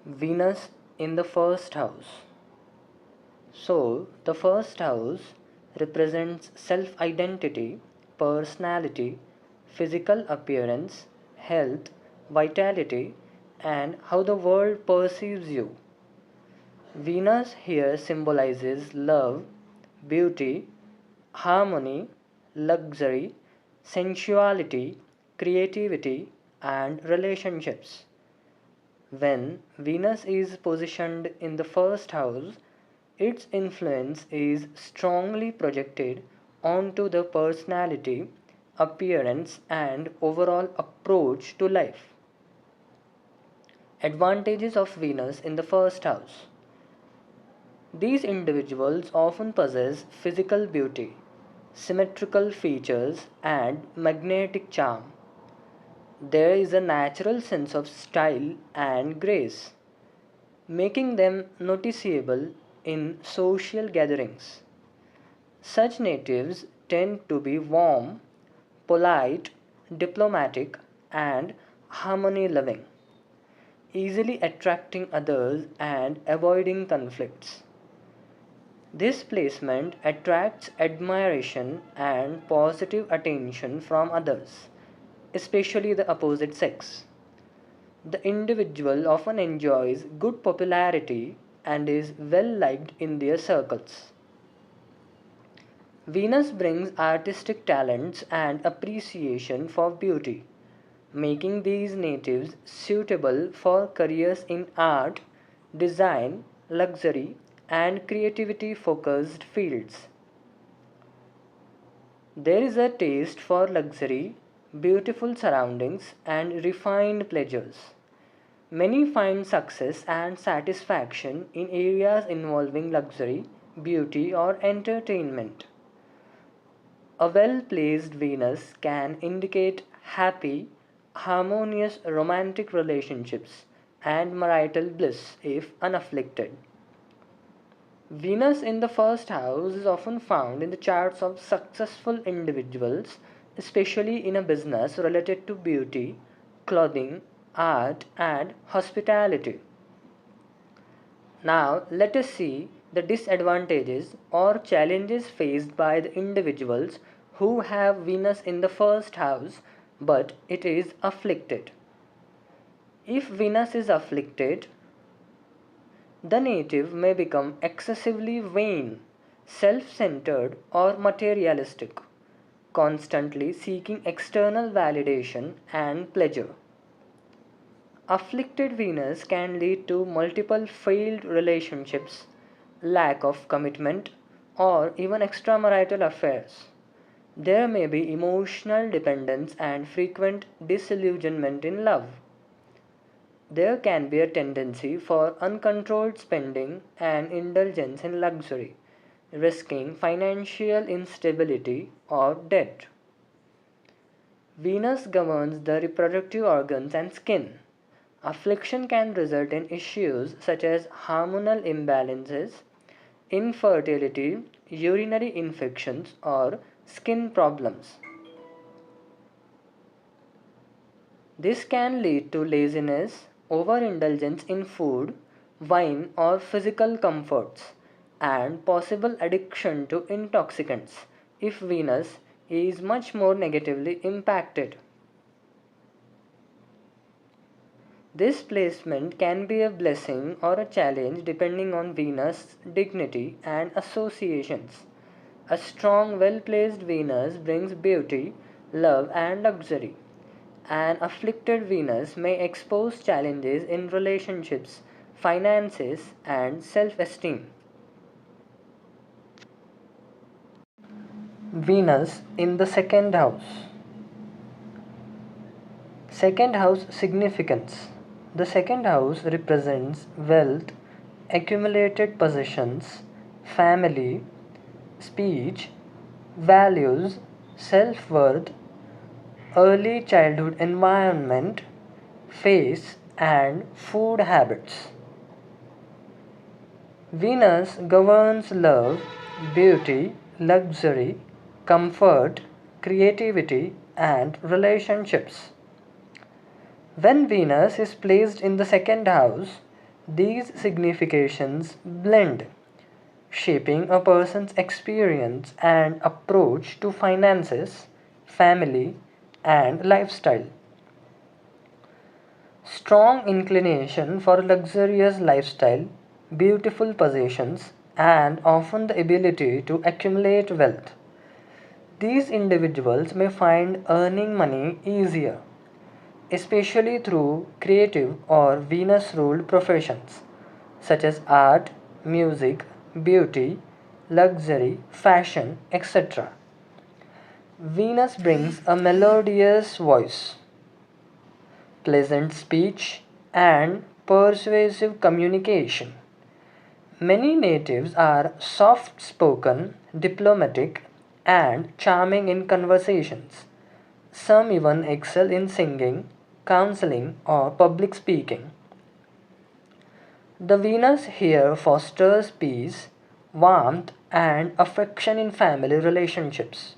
Venus in the first house. So, the first house represents self identity, personality, physical appearance, health, vitality, and how the world perceives you. Venus here symbolizes love, beauty, harmony, luxury, sensuality, creativity, and relationships. When Venus is positioned in the first house, its influence is strongly projected onto the personality, appearance, and overall approach to life. Advantages of Venus in the first house. These individuals often possess physical beauty, symmetrical features, and magnetic charm. There is a natural sense of style and grace, making them noticeable in social gatherings. Such natives tend to be warm, polite, diplomatic, and harmony loving, easily attracting others and avoiding conflicts. This placement attracts admiration and positive attention from others, especially the opposite sex. The individual often enjoys good popularity and is well liked in their circles. Venus brings artistic talents and appreciation for beauty, making these natives suitable for careers in art, design, luxury, and creativity focused fields. There is a taste for luxury, beautiful surroundings, and refined pleasures. Many find success and satisfaction in areas involving luxury, beauty, or entertainment. A well placed Venus can indicate happy, harmonious romantic relationships and marital bliss if unafflicted. Venus in the first house is often found in the charts of successful individuals, especially in a business related to beauty, clothing, art, and hospitality. Now, let us see the disadvantages or challenges faced by the individuals who have Venus in the first house but it is afflicted. If Venus is afflicted, the native may become excessively vain, self centered, or materialistic, constantly seeking external validation and pleasure. Afflicted Venus can lead to multiple failed relationships, lack of commitment, or even extramarital affairs. There may be emotional dependence and frequent disillusionment in love. There can be a tendency for uncontrolled spending and indulgence in luxury, risking financial instability or debt. Venus governs the reproductive organs and skin. Affliction can result in issues such as hormonal imbalances, infertility, urinary infections, or skin problems. This can lead to laziness, overindulgence in food, wine, or physical comforts, and possible addiction to intoxicants if Venus is much more negatively impacted. This placement can be a blessing or a challenge depending on Venus' dignity and associations. A strong, well placed Venus brings beauty, love, and luxury. An afflicted Venus may expose challenges in relationships, finances, and self esteem. Venus in the second house. Second house significance. The second house represents wealth, accumulated possessions, family, speech, values, self worth, early childhood environment, face, and food habits. Venus governs love, beauty, luxury, comfort, creativity, and relationships. When Venus is placed in the second house, These significations blend, shaping a person's experience and approach to finances, family, and lifestyle. Strong inclination for luxurious lifestyle, beautiful possessions, and often the ability to accumulate wealth. These individuals may find earning money easier, especially through creative or Venus ruled professions such as art, music, beauty, luxury, fashion, etc. Venus brings a melodious voice, pleasant speech, and persuasive communication. Many natives are soft spoken, diplomatic, and charming in conversations. Some even excel in singing, counseling, or public speaking. The Venus here fosters peace, warmth, and affection in family relationships.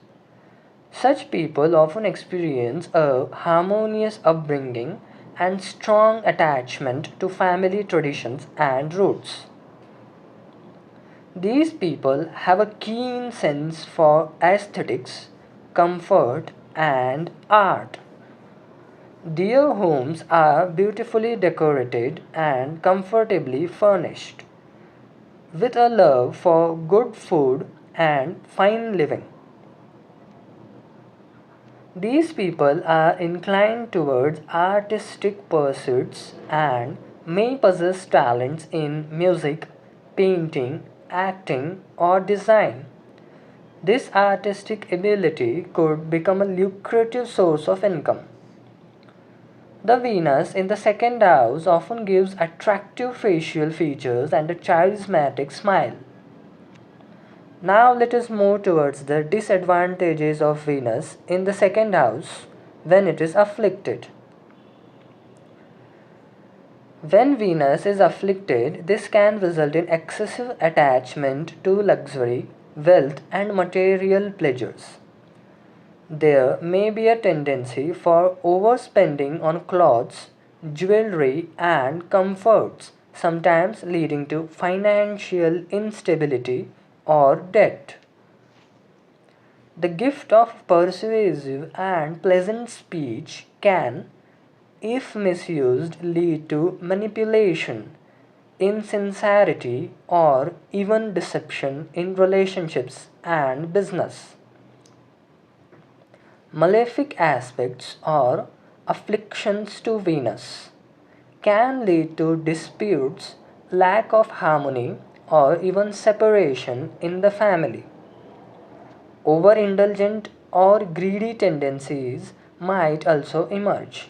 Such people often experience a harmonious upbringing and strong attachment to family traditions and roots. These people have a keen sense for aesthetics, comfort, and art. Their homes are beautifully decorated and comfortably furnished, with a love for good food and fine living. These people are inclined towards artistic pursuits and may possess talents in music, painting, acting, or design. This artistic ability could become a lucrative source of income. The Venus in the second house often gives attractive facial features and a charismatic smile. Now let us move towards the disadvantages of Venus in the second house when it is afflicted. When Venus is afflicted, this can result in excessive attachment to luxury, wealth, and material pleasures. There may be a tendency for overspending on clothes, jewelry, and comforts, sometimes leading to financial instability or debt. The gift of persuasive and pleasant speech can, if misused, lead to manipulation, insincerity, or even deception in relationships and business. Malefic aspects or afflictions to Venus can lead to disputes, lack of harmony, or even separation in the family. Overindulgent or greedy tendencies might also emerge.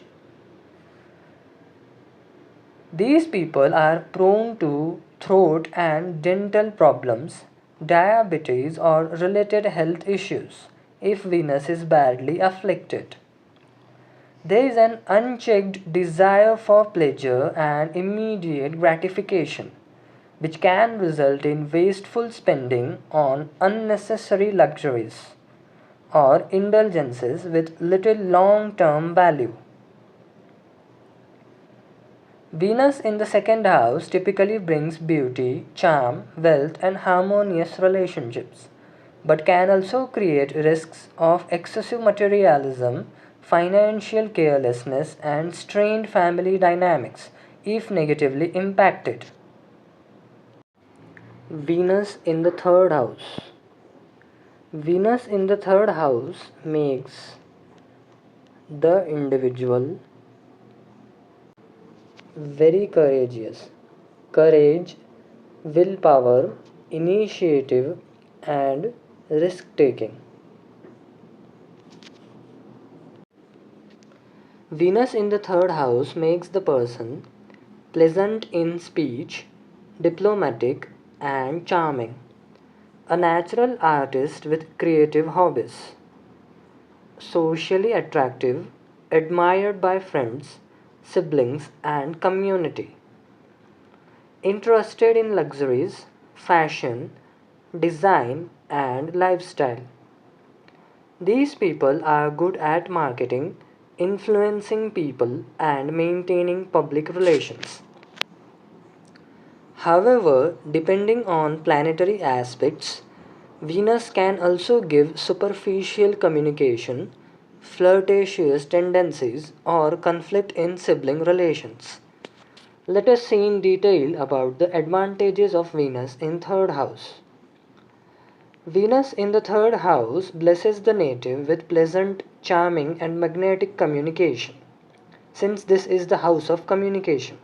These people are prone to throat and dental problems, diabetes, or related health issues if Venus is badly afflicted. There is an unchecked desire for pleasure and immediate gratification, which can result in wasteful spending on unnecessary luxuries or indulgences with little long term value. Venus in the second house typically brings beauty, charm, wealth, and harmonious relationships, but can also create risks of excessive materialism, financial carelessness, and strained family dynamics if negatively impacted. Venus in the third house. Venus in the third house makes the individual very courageous. Courage, willpower, initiative, and risk taking. Venus in the third house makes the person pleasant in speech, diplomatic, and charming. A natural artist with creative hobbies. Socially attractive, admired by friends, siblings, and community. Interested in luxuries, fashion, design, and lifestyle. These people are good at marketing, influencing people, and maintaining public relations. However, depending on planetary aspects, Venus can also give superficial communication, flirtatious tendencies, or conflict in sibling relations. Let us see in detail about the advantages of Venus in third house. Venus in the third house blesses the native with pleasant, charming, and magnetic communication, since this is the house of communication.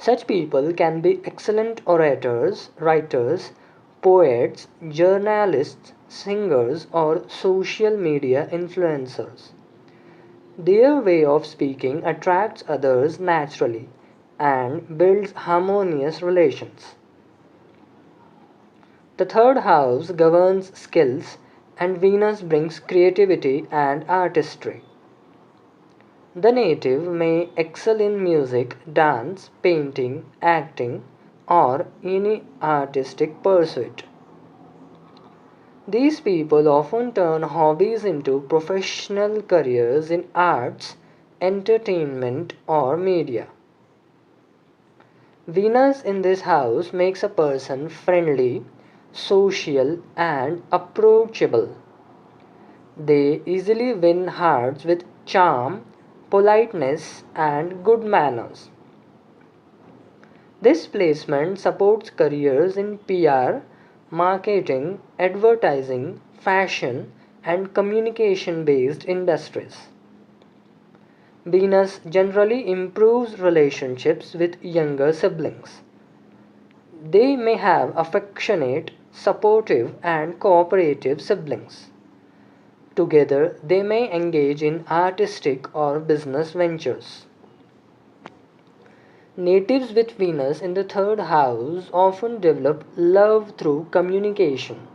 Such people can be excellent orators, writers, poets, journalists, singers, or social media influencers. Their way of speaking attracts others naturally and builds harmonious relations. The third house governs skills, and Venus brings creativity and artistry. The native may excel in music, dance, painting, acting, or any artistic pursuit. These people often turn hobbies into professional careers in arts, entertainment, or media. Venus in this house makes a person friendly, social, and approachable. They easily win hearts with charm, politeness, and good manners. This placement supports careers in PR, marketing, advertising, fashion, and communication based industries. Venus generally improves relationships with younger siblings. They may have affectionate, supportive, and cooperative siblings. Together, they may engage in artistic or business ventures. Natives with Venus in the third house often develop love through communication,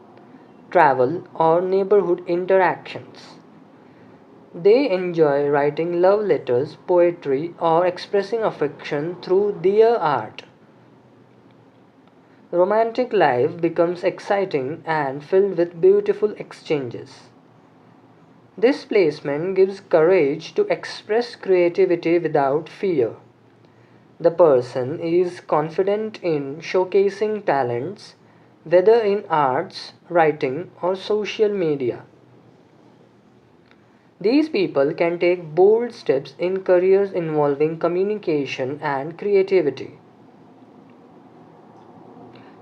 travel, or neighborhood interactions. They enjoy writing love letters, poetry, or expressing affection through their art. Romantic life becomes exciting and filled with beautiful exchanges. This placement gives courage to express creativity without fear. The person is confident in showcasing talents, whether in arts, writing, or social media. These people can take bold steps in careers involving communication and creativity.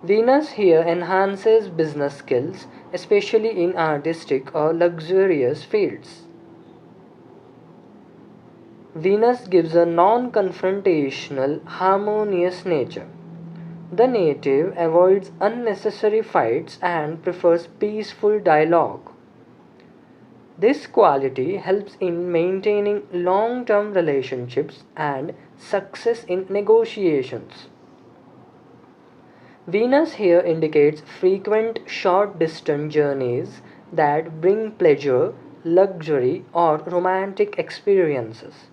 Venus here enhances business skills, especially in artistic or luxurious fields. Venus gives a non confrontational, harmonious nature. The native avoids unnecessary fights and prefers peaceful dialogue. This quality helps in maintaining long term relationships and success in negotiations. Venus here indicates frequent short distance journeys that bring pleasure, luxury, or romantic experiences.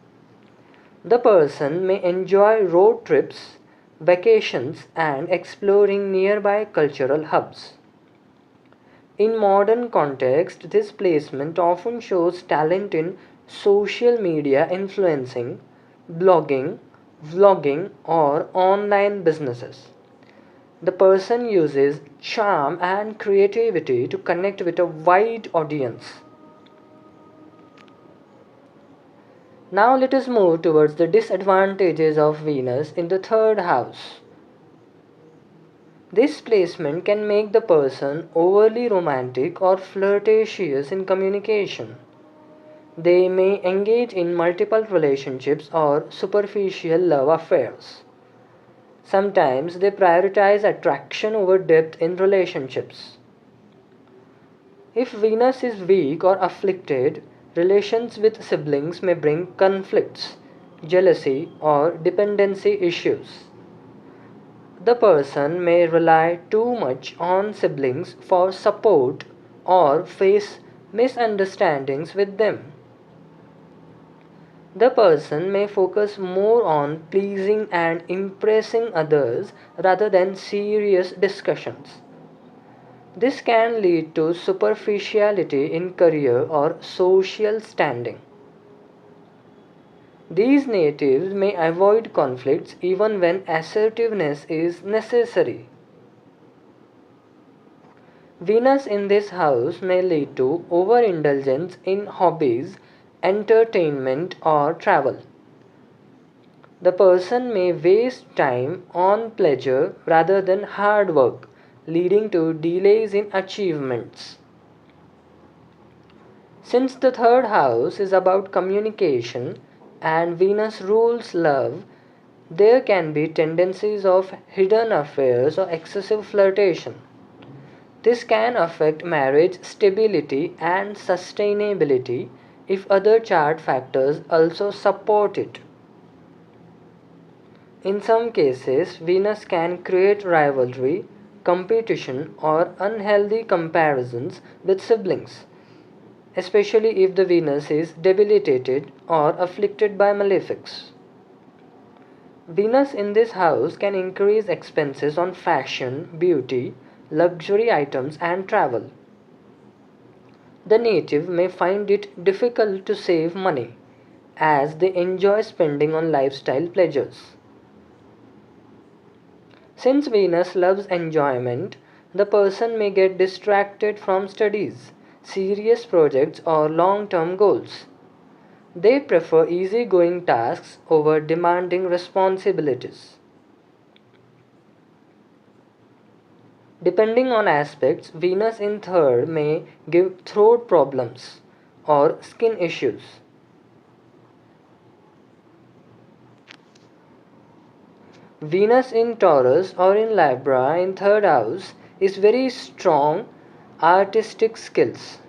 The person may enjoy road trips, vacations, and exploring nearby cultural hubs. In modern context, this placement often shows talent in social media influencing, blogging, vlogging, or online businesses. The person uses charm and creativity to connect with a wide audience. Now let us move towards the disadvantages of Venus in the third house. This placement can make the person overly romantic or flirtatious in communication. They may engage in multiple relationships or superficial love affairs. Sometimes they prioritize attraction over depth in relationships. If Venus is weak or afflicted, relations with siblings may bring conflicts, jealousy, or dependency issues. The person may rely too much on siblings for support or face misunderstandings with them. The person may focus more on pleasing and impressing others rather than serious discussions. This can lead to superficiality in career or social standing. These natives may avoid conflicts even when assertiveness is necessary. Venus in this house may lead to overindulgence in hobbies, entertainment, or travel. The person may waste time on pleasure rather than hard work, leading to delays in achievements. Since the third house is about communication and Venus rules love, there can be tendencies of hidden affairs or excessive flirtation. This can affect marriage stability and sustainability if other chart factors also support it. In some cases, Venus can create rivalry, competition, or unhealthy comparisons with siblings, especially if the Venus is debilitated or afflicted by malefics. Venus in this house can increase expenses on fashion, beauty, luxury items, and travel. The native may find it difficult to save money as they enjoy spending on lifestyle pleasures. Since Venus loves enjoyment, the person may get distracted from studies, serious projects, or long term goals. They prefer easygoing tasks over demanding responsibilities. Depending on aspects, Venus in third may give throat problems or skin issues. Venus in Taurus or in Libra in third house is very strong artistic skills,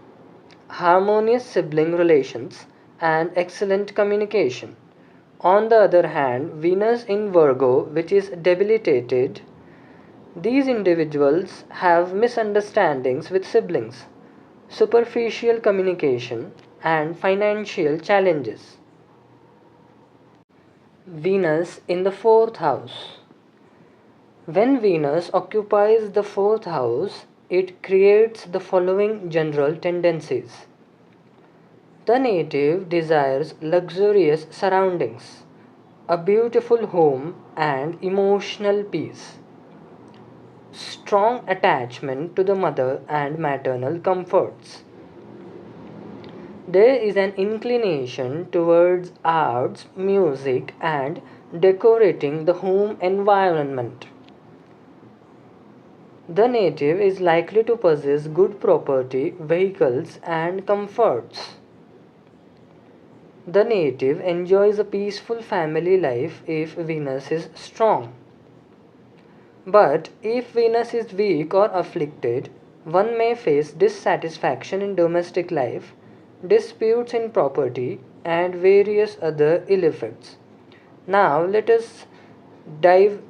harmonious sibling relations, and excellent communication. On the other hand, Venus in Virgo, which is debilitated, these individuals have misunderstandings with siblings, superficial communication, and financial challenges. Venus in the fourth house. When Venus occupies the fourth house, it creates the following general tendencies. The native desires luxurious surroundings, a beautiful home, and emotional peace. Strong attachment to the mother and maternal comforts. There is an inclination towards arts, music, and decorating the home environment. The native is likely to possess good property, vehicles, and comforts. The native enjoys a peaceful family life if Venus is strong. But if Venus is weak or afflicted, one may face dissatisfaction in domestic life, disputes in property, and various other ill effects. Now let us dive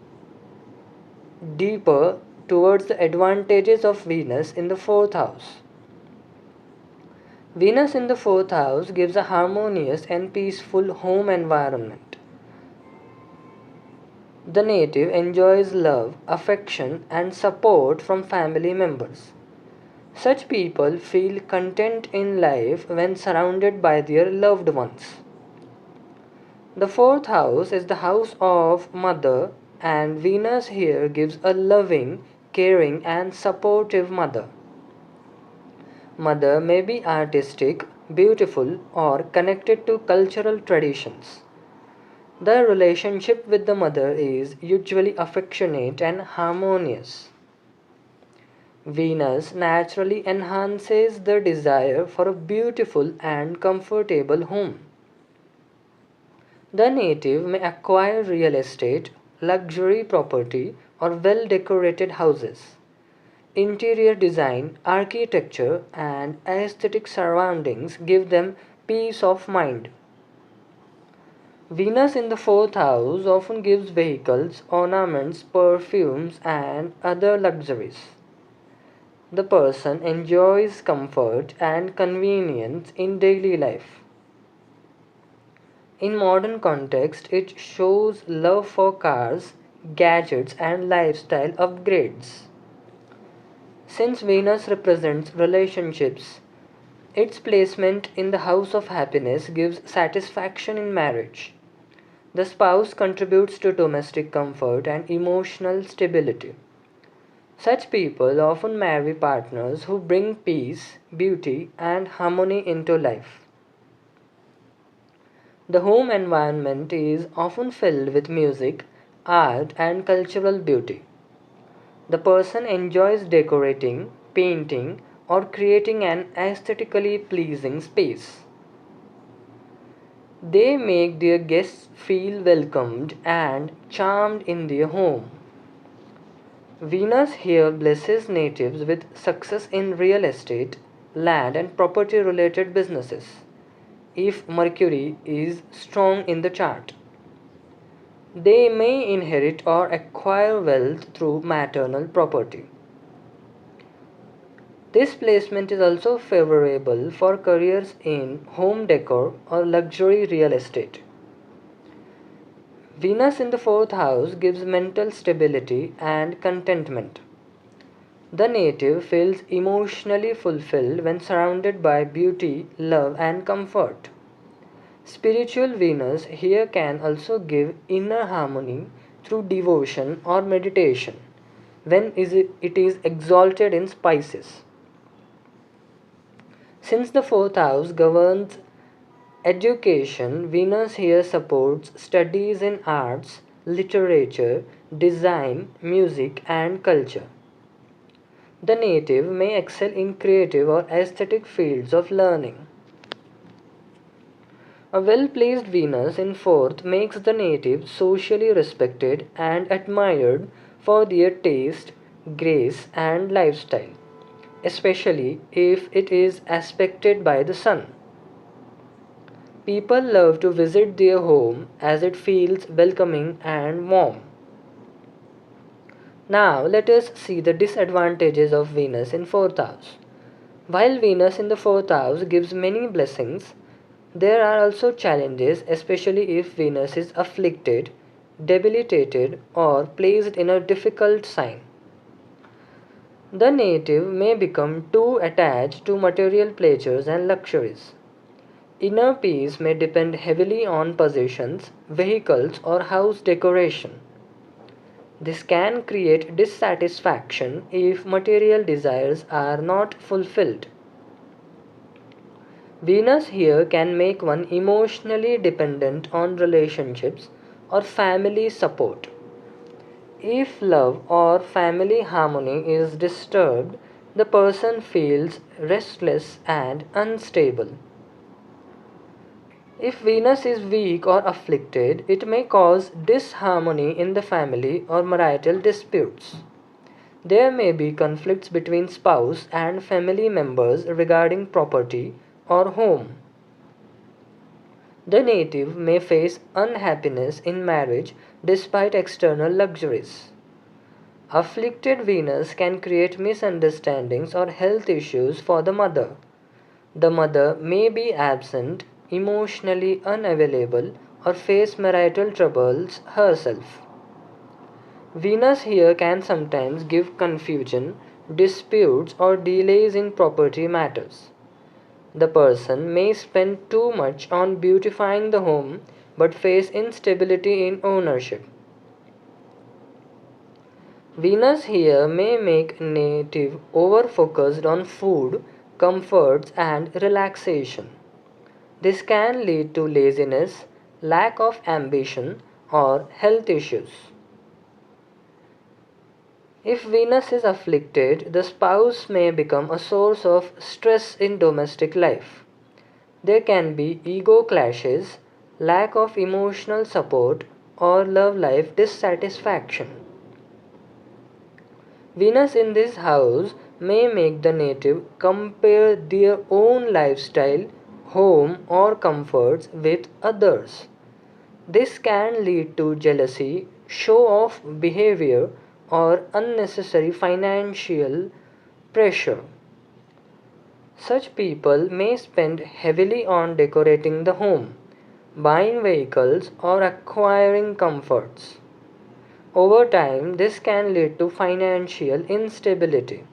deeper towards the advantages of Venus in the fourth house. Venus in the fourth house gives a harmonious and peaceful home environment. The native enjoys love, affection, and support from family members. Such people feel content in life when surrounded by their loved ones. The fourth house is the house of mother, and Venus here gives a loving, caring, and supportive mother. Mother may be artistic, beautiful, or connected to cultural traditions. The relationship with the mother is usually affectionate and harmonious. Venus naturally enhances the desire for a beautiful and comfortable home. The native may acquire real estate, luxury property, or well decorated houses. Interior design, architecture, and aesthetic surroundings give them peace of mind. Venus in the fourth house often gives vehicles, ornaments, perfumes, and other luxuries. The person enjoys comfort and convenience in daily life. In modern context, it shows love for cars, gadgets, and lifestyle upgrades. Since Venus represents relationships, its placement in the house of happiness gives satisfaction in marriage. The spouse contributes to domestic comfort and emotional stability. Such people often marry partners who bring peace, beauty, and harmony into life. The home environment is often filled with music, art, and cultural beauty. The person enjoys decorating, painting, or creating an aesthetically pleasing space. They make their guests feel welcomed and charmed in their home. Venus here blesses natives with success in real estate, land, and property related businesses if Mercury is strong in the chart. They may inherit or acquire wealth through maternal property. This placement is also favorable for careers in home decor or luxury real estate. Venus in the fourth house gives mental stability and contentment. The native feels emotionally fulfilled when surrounded by beauty, love, and comfort. Spiritual Venus here can also give inner harmony through devotion or meditation when it is exalted in Pisces. Since the fourth house governs education, Venus here supports studies in arts, literature, design, music, and culture. The native may excel in creative or aesthetic fields of learning. A well placed Venus in fourth makes the native socially respected and admired for their taste, grace, and lifestyle, especially if it is aspected by the Sun. People love to visit their home as it feels welcoming and warm. Now, let us see the disadvantages of Venus in fourth house. While Venus in the fourth house gives many blessings, there are also challenges, especially if Venus is afflicted, debilitated, or placed in a difficult sign. The native may become too attached to material pleasures and luxuries. Inner peace may depend heavily on possessions, vehicles, or house decoration. This can create dissatisfaction if material desires are not fulfilled. Venus here can make one emotionally dependent on relationships or family support. If love or family harmony is disturbed, the person feels restless and unstable. If Venus is weak or afflicted, it may cause disharmony in the family or marital disputes. There may be conflicts between spouse and family members regarding property or home. The native may face unhappiness in marriage despite external luxuries. Afflicted Venus can create misunderstandings or health issues for the mother. The mother may be absent, emotionally unavailable, or face marital troubles herself. Venus here can sometimes give confusion, disputes, or delays in property matters. The person may spend too much on beautifying the home but face instability in ownership. Venus here may make native over focused on food, comforts, and relaxation. This can lead to laziness, lack of ambition, or health issues. If Venus is afflicted, the spouse may become a source of stress in domestic life. There can be ego clashes, lack of emotional support, or love life dissatisfaction. Venus in this house may make the native compare their own lifestyle, home, or comforts with others. This can lead to jealousy, show off behavior, or unnecessary financial pressure. Such people may spend heavily on decorating the home, buying vehicles, or acquiring comforts. Over time, this can lead to financial instability.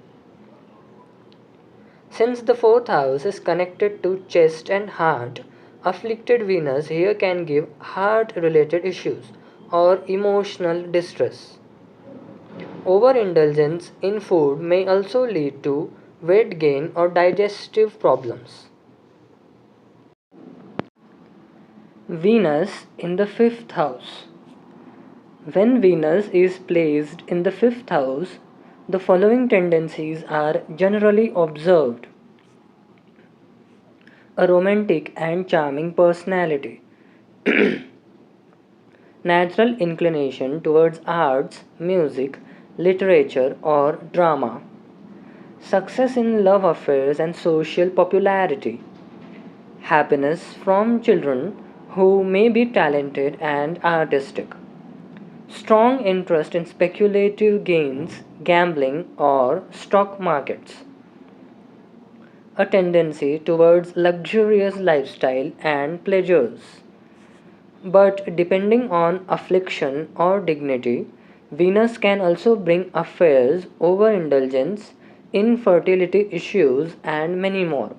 Since the fourth house is connected to chest and heart, Afflicted Venus here can give heart related issues or emotional distress. Overindulgence in food may also lead to weight gain or digestive problems. Venus in the fifth house. When Venus is placed in the fifth house, the following tendencies are generally observed: a romantic and charming personality, natural inclination towards arts, music, literature, or drama, success in love affairs and social popularity, happiness from children who may be talented and artistic, strong interest in speculative gains, gambling, or stock markets, a tendency towards luxurious lifestyle and pleasures. But depending on affliction or dignity, Venus can also bring affairs, overindulgence, infertility issues, and many more.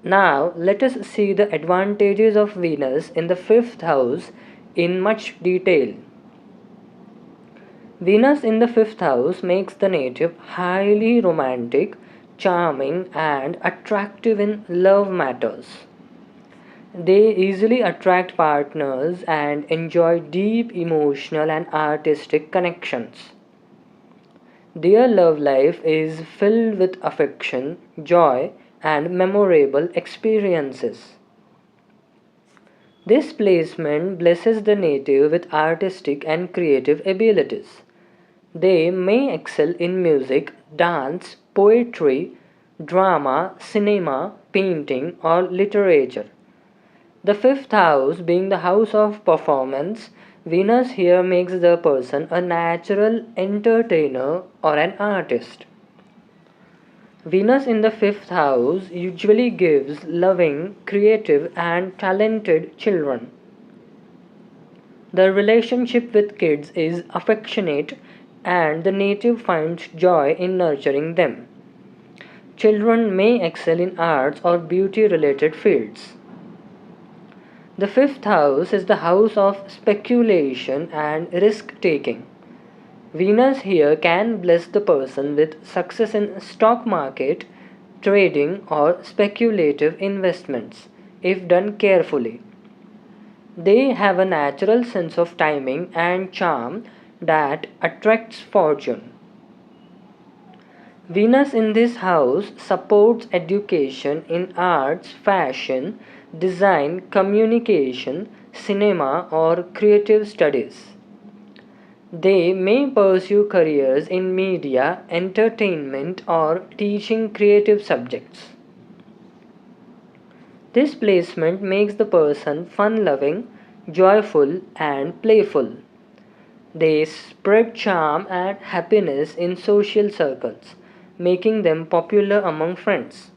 Now, let us see the advantages of Venus in the fifth house in much detail. Venus in the fifth house makes the native highly romantic, charming, and attractive in love matters. They easily attract partners and enjoy deep emotional and artistic connections. Their love life is filled with affection, joy, and memorable experiences. This placement blesses the native with artistic and creative abilities. They may excel in music, dance, poetry, drama, cinema, painting, or literature. The fifth house, being the house of performance, Venus here makes the person a natural entertainer or an artist. Venus in the fifth house usually gives loving, creative, and talented children. The relationship with kids is affectionate and the native finds joy in nurturing them. Children may excel in arts or beauty related fields. The fifth house is the house of speculation and risk taking. Venus here can bless the person with success in stock market, trading, or speculative investments if done carefully. They have a natural sense of timing and charm that attracts fortune. Venus in this house supports education in arts, fashion, design, communication, cinema, or creative studies. They may pursue careers in media, entertainment, or teaching creative subjects. This placement makes the person fun loving, joyful, and playful. They spread charm and happiness in social circles, making them popular among friends.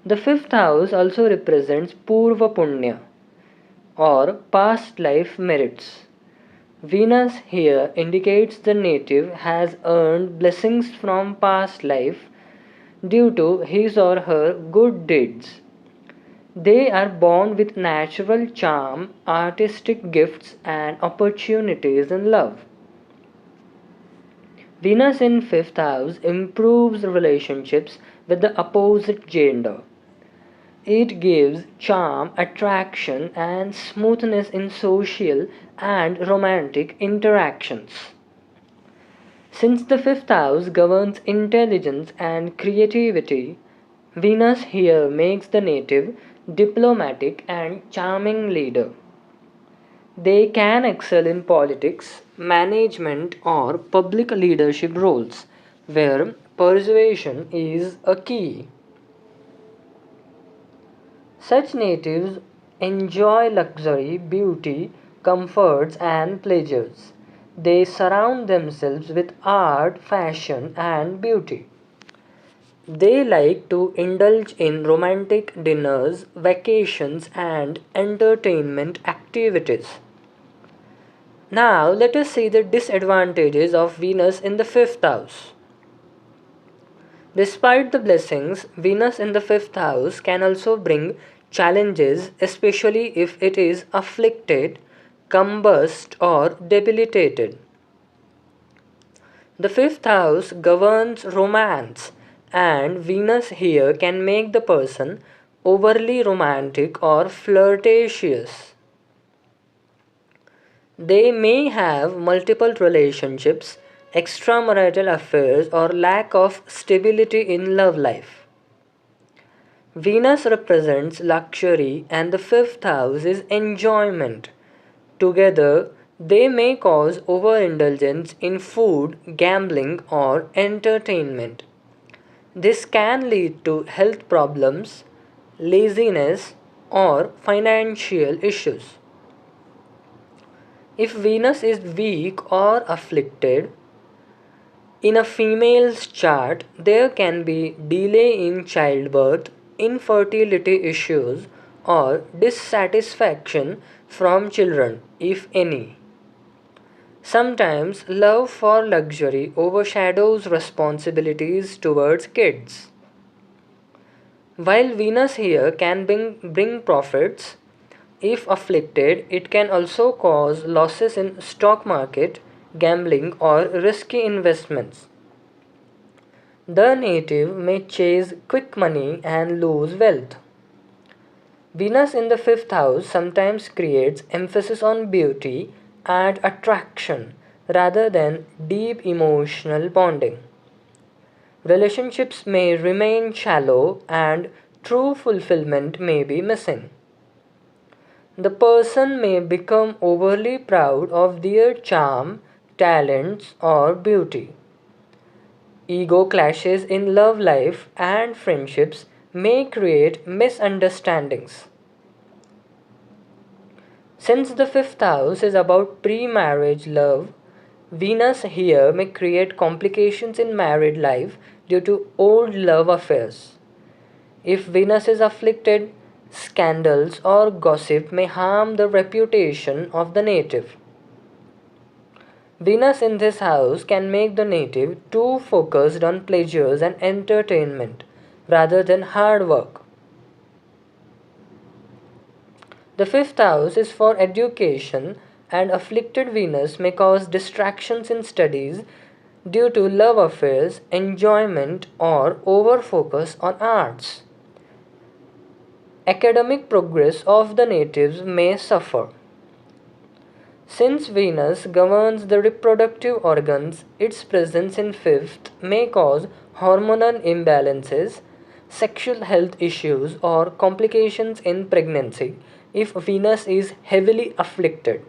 The fifth house also represents Purva Punya or past life merits. Venus here indicates the native has earned blessings from past life due to his or her good deeds. They are born with natural charm, artistic gifts, and opportunities in love. Venus in fifth house improves relationships with the opposite gender. It gives charm, attraction, and smoothness in social and romantic interactions. Since the fifth house governs intelligence and creativity, Venus here makes the native diplomatic and charming leader. They can excel in politics, management, or public leadership roles, where persuasion is a key. Such natives enjoy luxury, beauty, comforts, and pleasures. They surround themselves with art, fashion, and beauty. They like to indulge in romantic dinners, vacations, and entertainment activities. Now, let us see the disadvantages of Venus in the fifth house. Despite the blessings, Venus in the fifth house can also bring challenges, especially if it is afflicted, combust, or debilitated. The fifth house governs romance, and Venus here can make the person overly romantic or flirtatious. They may have multiple relationships, extramarital affairs, or lack of stability in love life. Venus represents luxury, and the fifth house is enjoyment. Together, they may cause overindulgence in food, gambling, or entertainment. This can lead to health problems, laziness, or financial issues. If Venus is weak or afflicted, in a female's chart, there can be delay in childbirth, infertility issues, or dissatisfaction from children, if any. Sometimes love for luxury overshadows responsibilities towards kids. While Venus here can bring profits, if afflicted, it can also cause losses in stock market, gambling, or risky investments. The native may chase quick money and lose wealth. Venus in the fifth house sometimes creates emphasis on beauty and attraction rather than deep emotional bonding. Relationships may remain shallow and true fulfillment may be missing. The person may become overly proud of their charm, talents, or beauty. Ego clashes in love life and friendships may create misunderstandings. Since the fifth house is about pre marriage love, Venus here may create complications in married life due to old love affairs. If Venus is afflicted, scandals or gossip may harm the reputation of the native. Venus in this house can make the native too focused on pleasures and entertainment rather than hard work. The fifth house is for education, and afflicted Venus may cause distractions in studies due to love affairs, enjoyment, or over focus on arts. Academic progress of the natives may suffer. Since Venus governs the reproductive organs, its presence in fifth may cause hormonal imbalances, sexual health issues, or complications in pregnancy if Venus is heavily afflicted.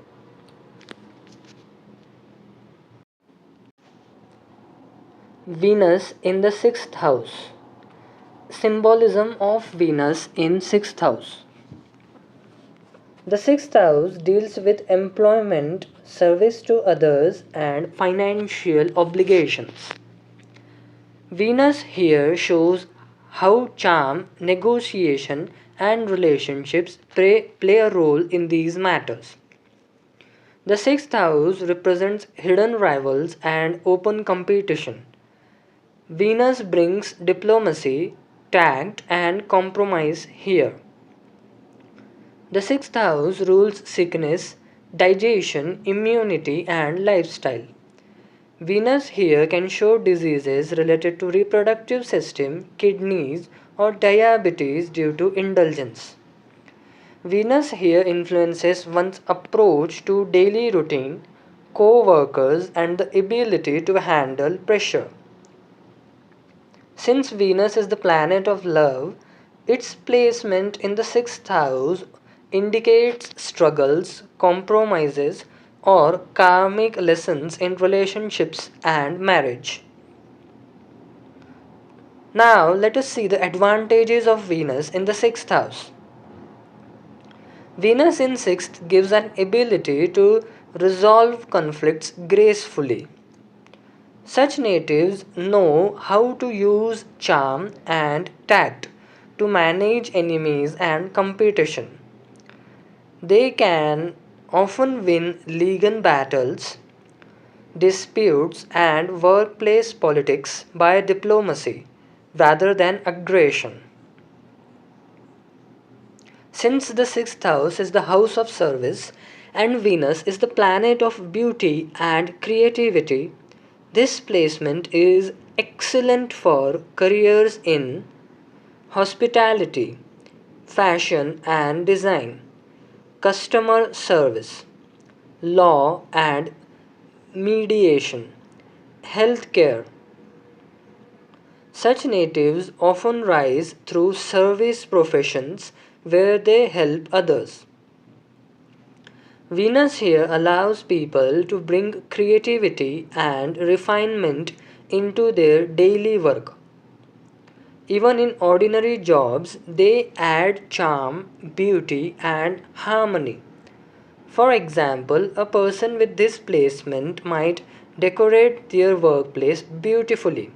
Venus in the sixth house. Symbolism of Venus in sixth house. The sixth house deals with employment, service to others, and financial obligations. Venus here shows how charm, negotiation, and relationships play a role in these matters. The sixth house represents hidden rivals and open competition. Venus brings diplomacy, tact, and compromise here. The sixth house rules sickness, digestion, immunity, and lifestyle. Venus here can show diseases related to reproductive system, kidneys, or diabetes due to indulgence. Venus here influences one's approach to daily routine, co-workers, and the ability to handle pressure. Since Venus is the planet of love, its placement in the sixth house indicates struggles, compromises, or karmic lessons in relationships and marriage. Now, let us see the advantages of Venus in the sixth house. Venus in sixth gives an ability to resolve conflicts gracefully. Such natives know how to use charm and tact to manage enemies and competition. They can often win legal battles, disputes, and workplace politics by diplomacy rather than aggression. Since the sixth house is the house of service and Venus is the planet of beauty and creativity, this placement is excellent for careers in hospitality, fashion and design, customer service, law and mediation, healthcare. Such natives often rise through service professions where they help others. Venus here allows people to bring creativity and refinement into their daily work. Even in ordinary jobs, they add charm, beauty, and harmony. For example, a person with this placement might decorate their workplace beautifully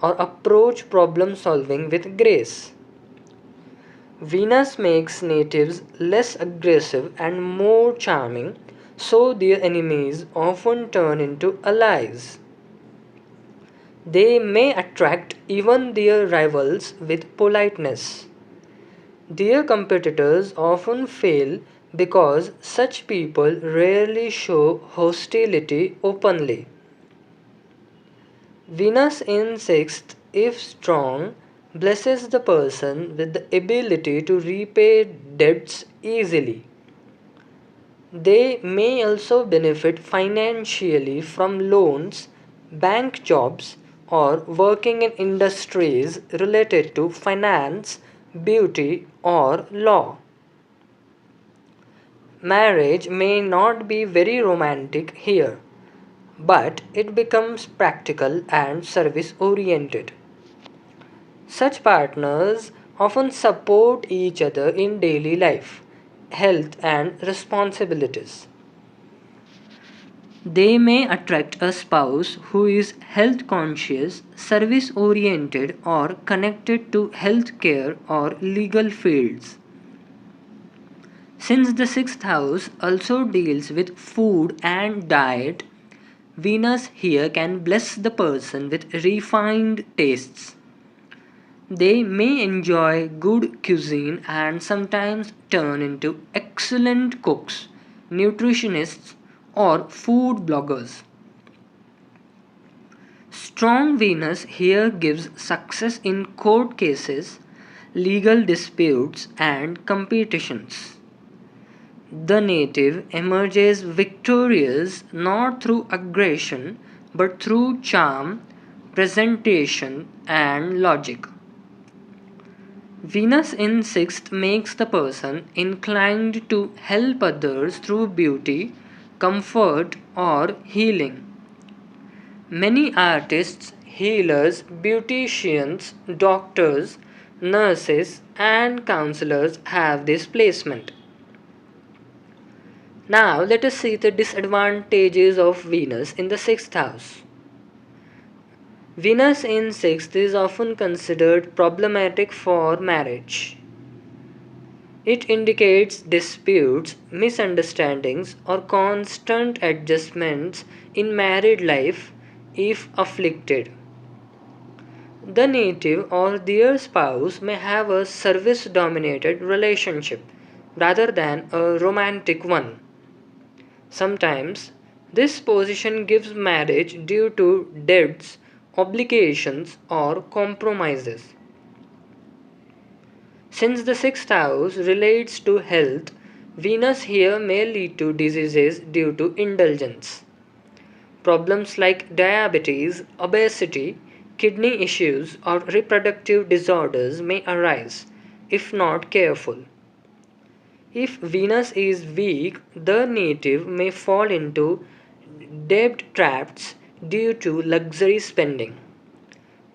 or approach problem solving with grace. Venus makes natives less aggressive and more charming, so their enemies often turn into allies. They may attract even their rivals with politeness. Their competitors often fail because such people rarely show hostility openly. Venus in sixth, if strong, blesses the person with the ability to repay debts easily. They may also benefit financially from loans, bank jobs, or working in industries related to finance, beauty, or law. Marriage may not be very romantic here, but it becomes practical and service oriented. Such partners often support each other in daily life, health, and responsibilities. They may attract a spouse who is health conscious, service oriented, or connected to healthcare or legal fields. Since the sixth house also deals with food and diet, Venus here can bless the person with refined tastes. They may enjoy good cuisine and sometimes turn into excellent cooks, nutritionists, or food bloggers. Strong Venus here gives success in court cases, legal disputes, and competitions. The native emerges victorious not through aggression but through charm, presentation, and logic. Venus in sixth makes the person inclined to help others through beauty, comfort, or healing. Many artists, healers, beauticians, doctors, nurses, and counselors have this placement. Now, let us see the disadvantages of Venus in the sixth house. Venus in sixth is often considered problematic for marriage. It indicates disputes, misunderstandings, or constant adjustments in married life if afflicted. The native or their spouse may have a service dominated relationship rather than a romantic one. Sometimes this position gives marriage due to debts, obligations, or compromises. Since the sixth house relates to health, Venus here may lead to diseases due to indulgence. Problems like diabetes, obesity, kidney issues, or reproductive disorders may arise if not careful. If Venus is weak, the native may fall into debt traps due to luxury spending.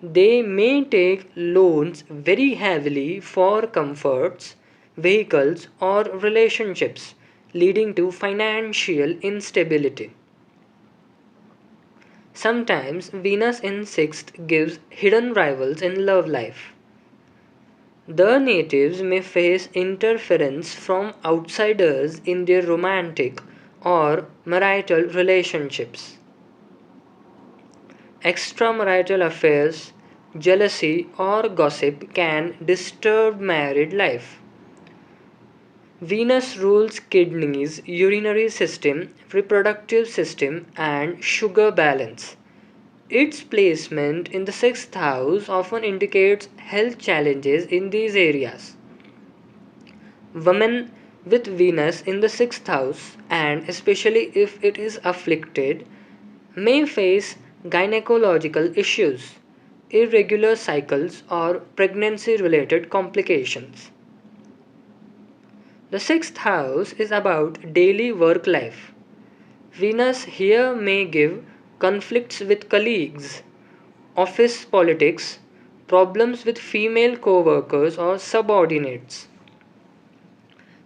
They may take loans very heavily for comforts, vehicles, or relationships, leading to financial instability. Sometimes Venus in sixth gives hidden rivals in love life. The natives may face interference from outsiders in their romantic or marital relationships. Extramarital affairs, jealousy, or gossip can disturb married life. Venus rules kidneys, urinary system, reproductive system, and sugar balance. Its placement in the sixth house often indicates health challenges in these areas. Women with Venus in the sixth house, and especially if it is afflicted, may face gynecological issues, irregular cycles, or pregnancy related complications. The sixth house is about daily work life. Venus here may give conflicts with colleagues, office politics, problems with female co workers or subordinates.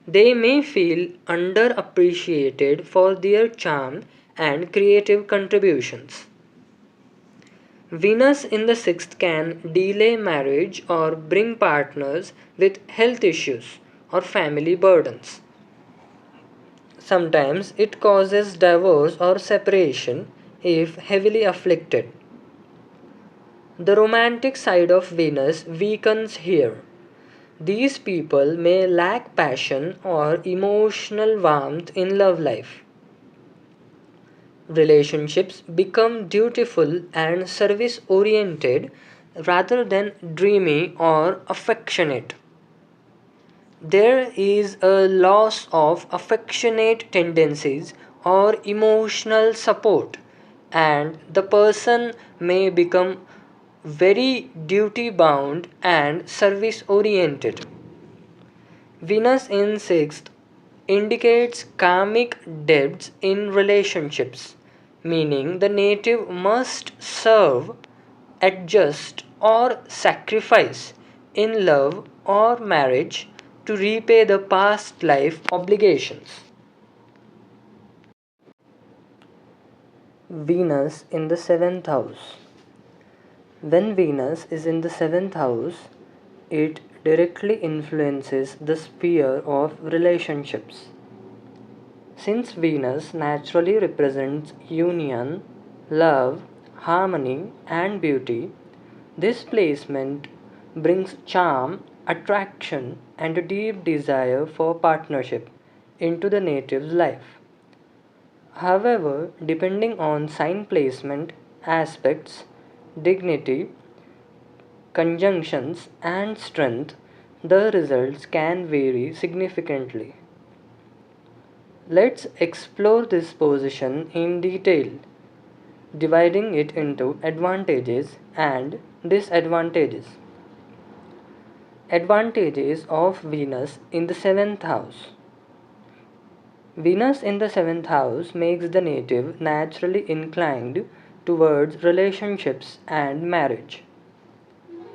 They may feel underappreciated for their charm and creative contributions. Venus in the sixth can delay marriage or bring partners with health issues or family burdens. Sometimes it causes divorce or separation if heavily afflicted. The romantic side of Venus weakens here. These people may lack passion or emotional warmth in love life. Relationships become dutiful and service oriented rather than dreamy or affectionate. There is a loss of affectionate tendencies or emotional support, and the person may become very duty bound and service oriented. Venus in sixth indicates karmic debts in relationships, meaning the native must serve, adjust, or sacrifice in love or marriage to repay the past life obligations. Venus in the seventh house. When Venus is in the seventh house, it directly influences the sphere of relationships. Since Venus naturally represents union, love, harmony, and beauty, this placement brings charm, attraction, and a deep desire for partnership into the native's life. However, depending on sign placement, aspects, dignity, conjunctions, and strength, the results can vary significantly. Let's explore this position in detail, dividing it into advantages and disadvantages. Advantages of Venus in the seventh house. Venus in the seventh house makes the native naturally inclined towards relationships and marriage.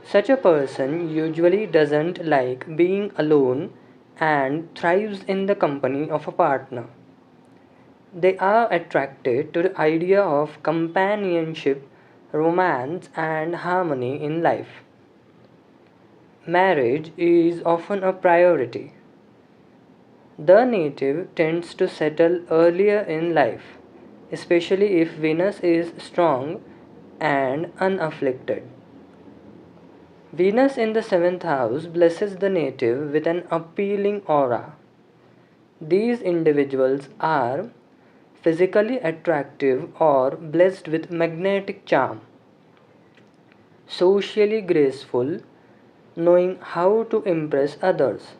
Such a person usually doesn't like being alone and thrives in the company of a partner. They are attracted to the idea of companionship, romance, and harmony in life. Marriage is often a priority. The native tends to settle earlier in life, especially if Venus is strong and unafflicted. Venus in the seventh house blesses the native with an appealing aura. These individuals are physically attractive or blessed with magnetic charm, socially graceful, knowing how to impress others,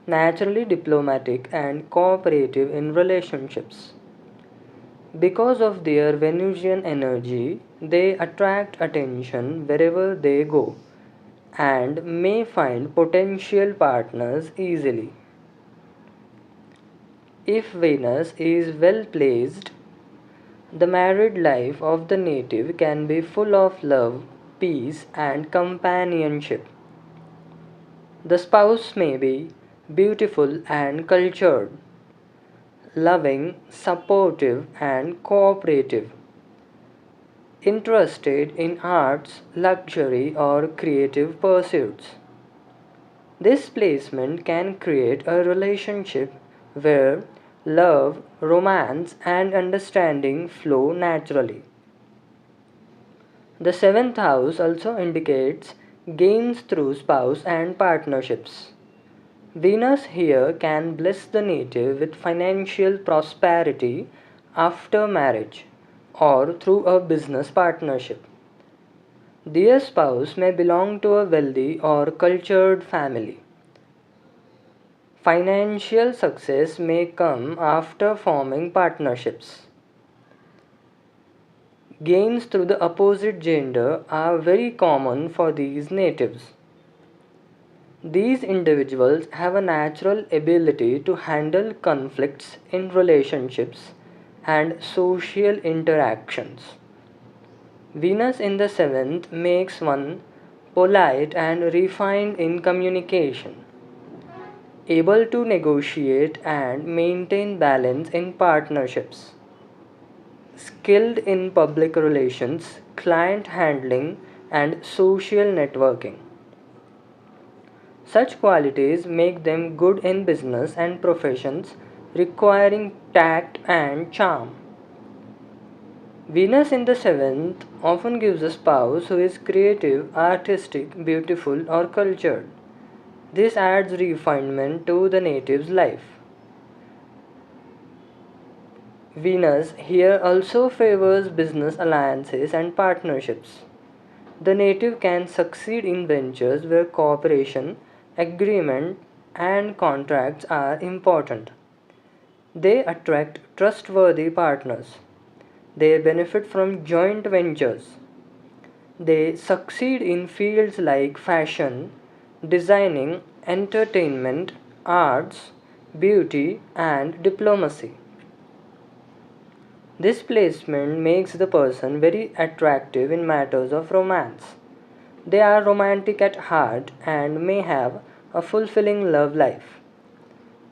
naturally diplomatic and cooperative in relationships. Because of their Venusian energy, they attract attention wherever they go and may find potential partners easily. If Venus is well placed, the married life of the native can be full of love, peace, and companionship. The spouse may be beautiful and cultured, loving, supportive, and cooperative, interested in arts, luxury, or creative pursuits. This placement can create a relationship where love, romance, and understanding flow naturally. The seventh house also indicates gains through spouse and partnerships. Venus here can bless the native with financial prosperity after marriage or through a business partnership. Their spouse may belong to a wealthy or cultured family. Financial success may come after forming partnerships. Gains through the opposite gender are very common for these natives. These individuals have a natural ability to handle conflicts in relationships and social interactions. Venus in the seventh makes one polite and refined in communication, able to negotiate and maintain balance in partnerships, skilled in public relations, client handling, and social networking. Such qualities make them good in business and professions requiring tact and charm. Venus in the seventh often gives a spouse who is creative, artistic, beautiful, or cultured. This adds refinement to the native's life. Venus here also favors business alliances and partnerships. The native can succeed in ventures where cooperation, agreement, and contracts are important. They attract trustworthy partners. They benefit from joint ventures. They succeed in fields like fashion, designing, entertainment, arts, beauty, and diplomacy. This placement makes the person very attractive in matters of romance. They are romantic at heart and may have a fulfilling love life.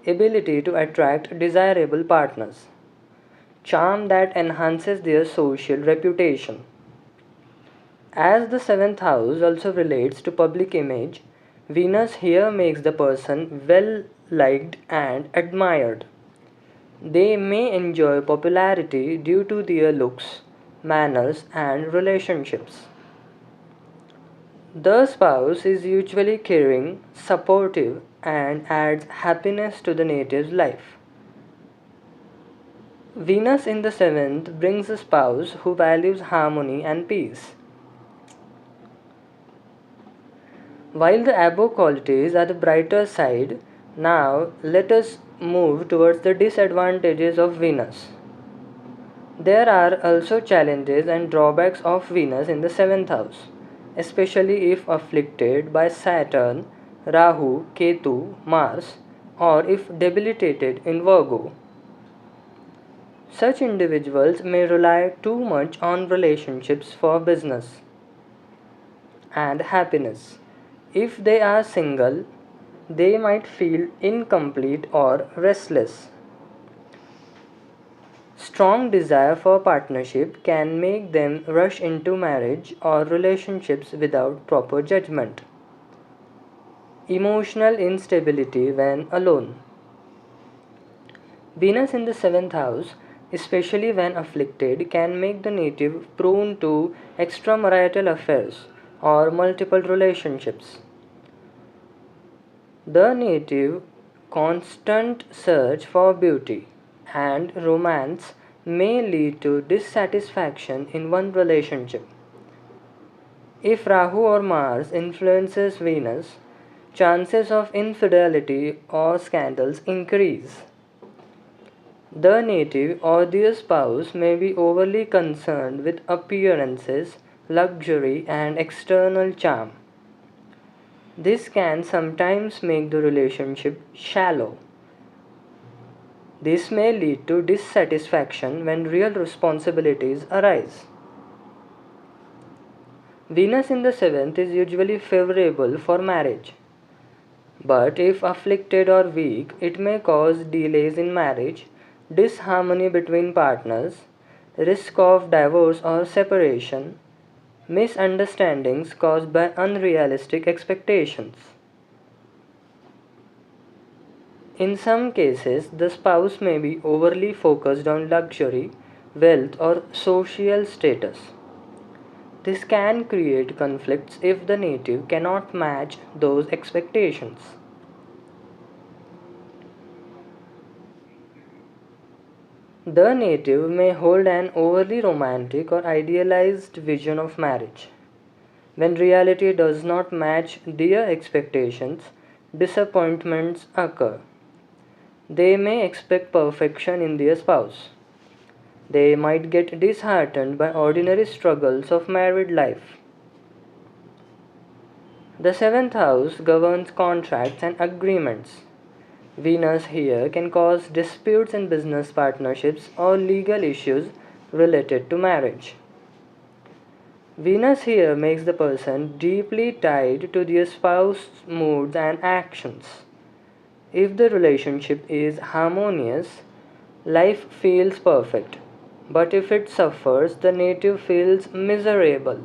Ability to attract desirable partners. Charm that enhances their social reputation. As the seventh house also relates to public image, Venus here makes the person well liked and admired. They may enjoy popularity due to their looks, manners, and relationships. The spouse is usually caring, supportive, and adds happiness to the native's life. Venus in the seventh brings a spouse who values harmony and peace. While the above qualities are the brighter side, now let us move towards the disadvantages of Venus. There are also challenges and drawbacks of Venus in the seventh house, especially if afflicted by Saturn, Rahu, Ketu, Mars, or if debilitated in Virgo. Such individuals may rely too much on relationships for business and happiness. If they are single, they might feel incomplete or restless. Strong desire for partnership can make them rush into marriage or relationships without proper judgment. Emotional instability when alone. Venus in the seventh house, especially when afflicted, can make the native prone to extramarital affairs or multiple relationships. The native constant search for beauty and romance may lead to dissatisfaction in one relationship. If Rahu or Mars influences Venus, chances of infidelity or scandals increase. The native or their spouse may be overly concerned with appearances, luxury, and external charm. This can sometimes make the relationship shallow. This may lead to dissatisfaction when real responsibilities arise. Venus in the seventh is usually favorable for marriage, but if afflicted or weak, it may cause delays in marriage, disharmony between partners, risk of divorce or separation, misunderstandings caused by unrealistic expectations. In some cases, the spouse may be overly focused on luxury, wealth, or social status. This can create conflicts if the native cannot match those expectations. The native may hold an overly romantic or idealized vision of marriage. When reality does not match their expectations, disappointments occur. They may expect perfection in their spouse. They might get disheartened by ordinary struggles of married life. The seventh house governs contracts and agreements. Venus here can cause disputes in business partnerships or legal issues related to marriage. Venus here makes the person deeply tied to their spouse's moods and actions. If the relationship is harmonious, life feels perfect. But if it suffers, the native feels miserable.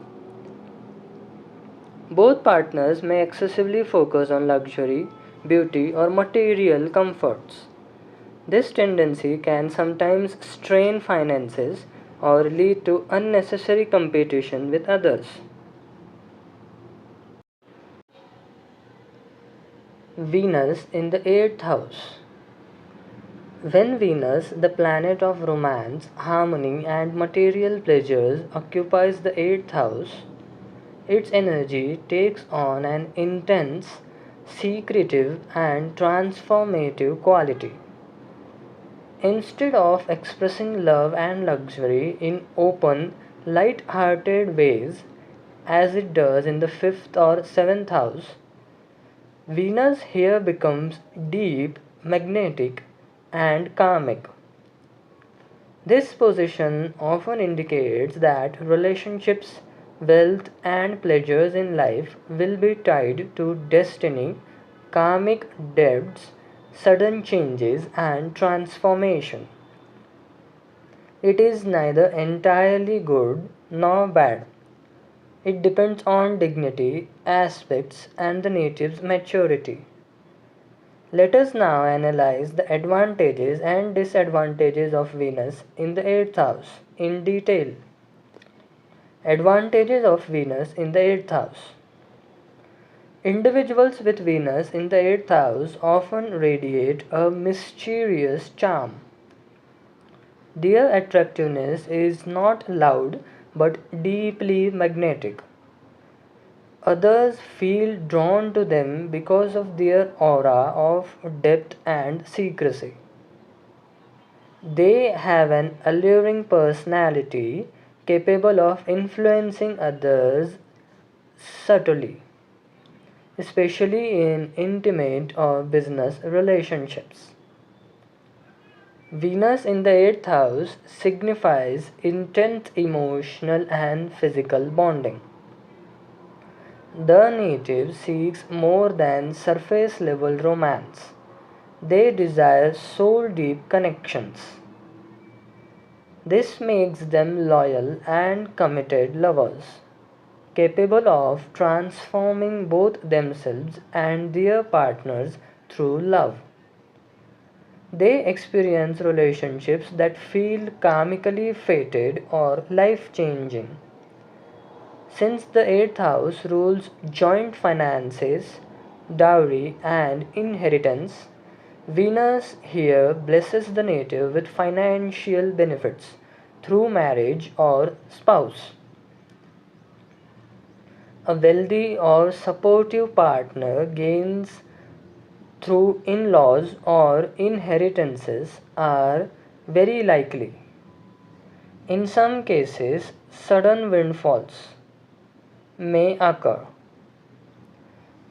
Both partners may excessively focus on luxury, beauty, or material comforts. This tendency can sometimes strain finances or lead to unnecessary competition with others. Venus in the 8th house. When Venus, the planet of romance, harmony, and material pleasures, occupies the 8th house, its energy takes on an intense, secretive, and transformative quality. Instead of expressing love and luxury in open, light hearted ways, as it does in the 5th or 7th house, Venus here becomes deep, magnetic, and karmic. This position often indicates that relationships, wealth, and pleasures in life will be tied to destiny, karmic debts, sudden changes, and transformation. It is neither entirely good nor bad. It depends on dignity, aspects, and the native's maturity. Let us now analyze the advantages and disadvantages of Venus in the 8th house in detail. Advantages of Venus in the 8th house. Individuals with Venus in the 8th house often radiate a mysterious charm. Their attractiveness is not loud but deeply magnetic. Others feel drawn to them because of their aura of depth and secrecy. They have an alluring personality capable of influencing others subtly, especially in intimate or business relationships. Venus in the 8th house signifies intense emotional and physical bonding. The native seeks more than surface level romance. They desire soul deep connections. This makes them loyal and committed lovers, capable of transforming both themselves and their partners through love. They experience relationships that feel karmically fated or life changing. Since the 8th house rules joint finances, dowry, and inheritance, Venus here blesses the native with financial benefits through marriage or spouse. A wealthy or supportive partner gains through in laws or inheritances are very likely. In some cases, sudden windfalls may occur.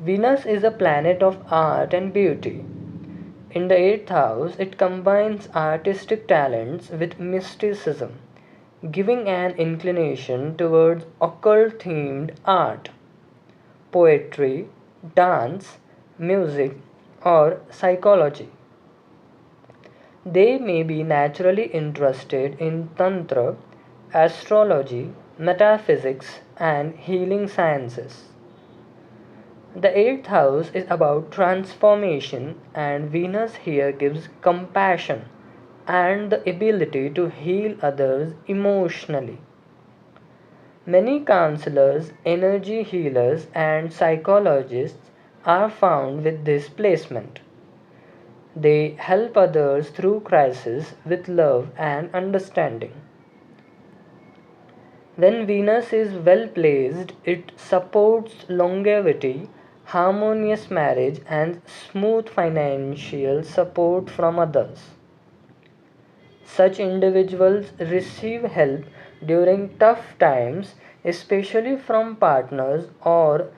Venus is a planet of art and beauty. In the 8th house, it combines artistic talents with mysticism, giving an inclination towards occult themed art, poetry, dance, music, or psychology. They may be naturally interested in Tantra, astrology, metaphysics, and healing sciences. The 8th house is about transformation, and Venus here gives compassion and the ability to heal others emotionally. Many counselors, energy healers, and psychologists are found with this placement. They help others through crisis with love and understanding. When Venus is well placed, it supports longevity, harmonious marriage, and smooth financial support from others. Such individuals receive help during tough times, especially from partners or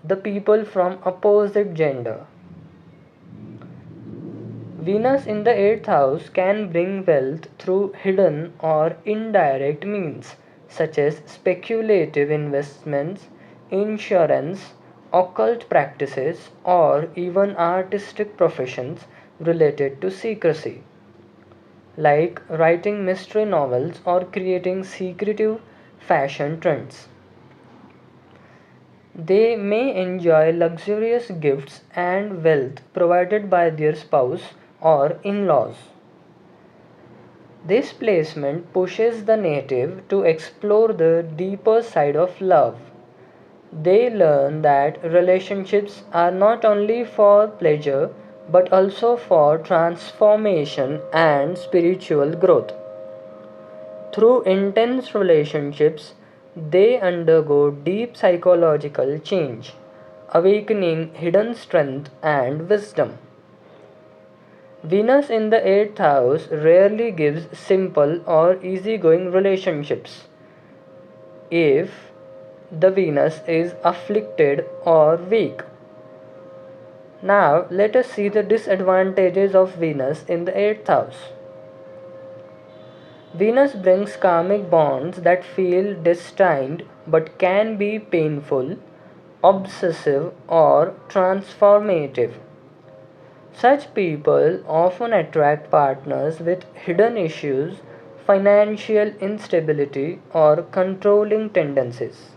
the people from opposite gender. Venus in the 8th house can bring wealth through hidden or indirect means, such as speculative investments, insurance, occult practices, or even artistic professions related to secrecy, like writing mystery novels or creating secretive fashion trends. They may enjoy luxurious gifts and wealth provided by their spouse or in laws. This placement pushes the native to explore the deeper side of love. They learn that relationships are not only for pleasure but also for transformation and spiritual growth. Through intense relationships, they undergo deep psychological change, awakening hidden strength and wisdom. Venus in the 8th house rarely gives simple or easygoing relationships. If the Venus is afflicted or weak. Now, let us see the disadvantages of Venus in the 8th house. Venus brings karmic bonds that feel destined but can be painful, obsessive, or transformative. Such people often attract partners with hidden issues, financial instability, or controlling tendencies.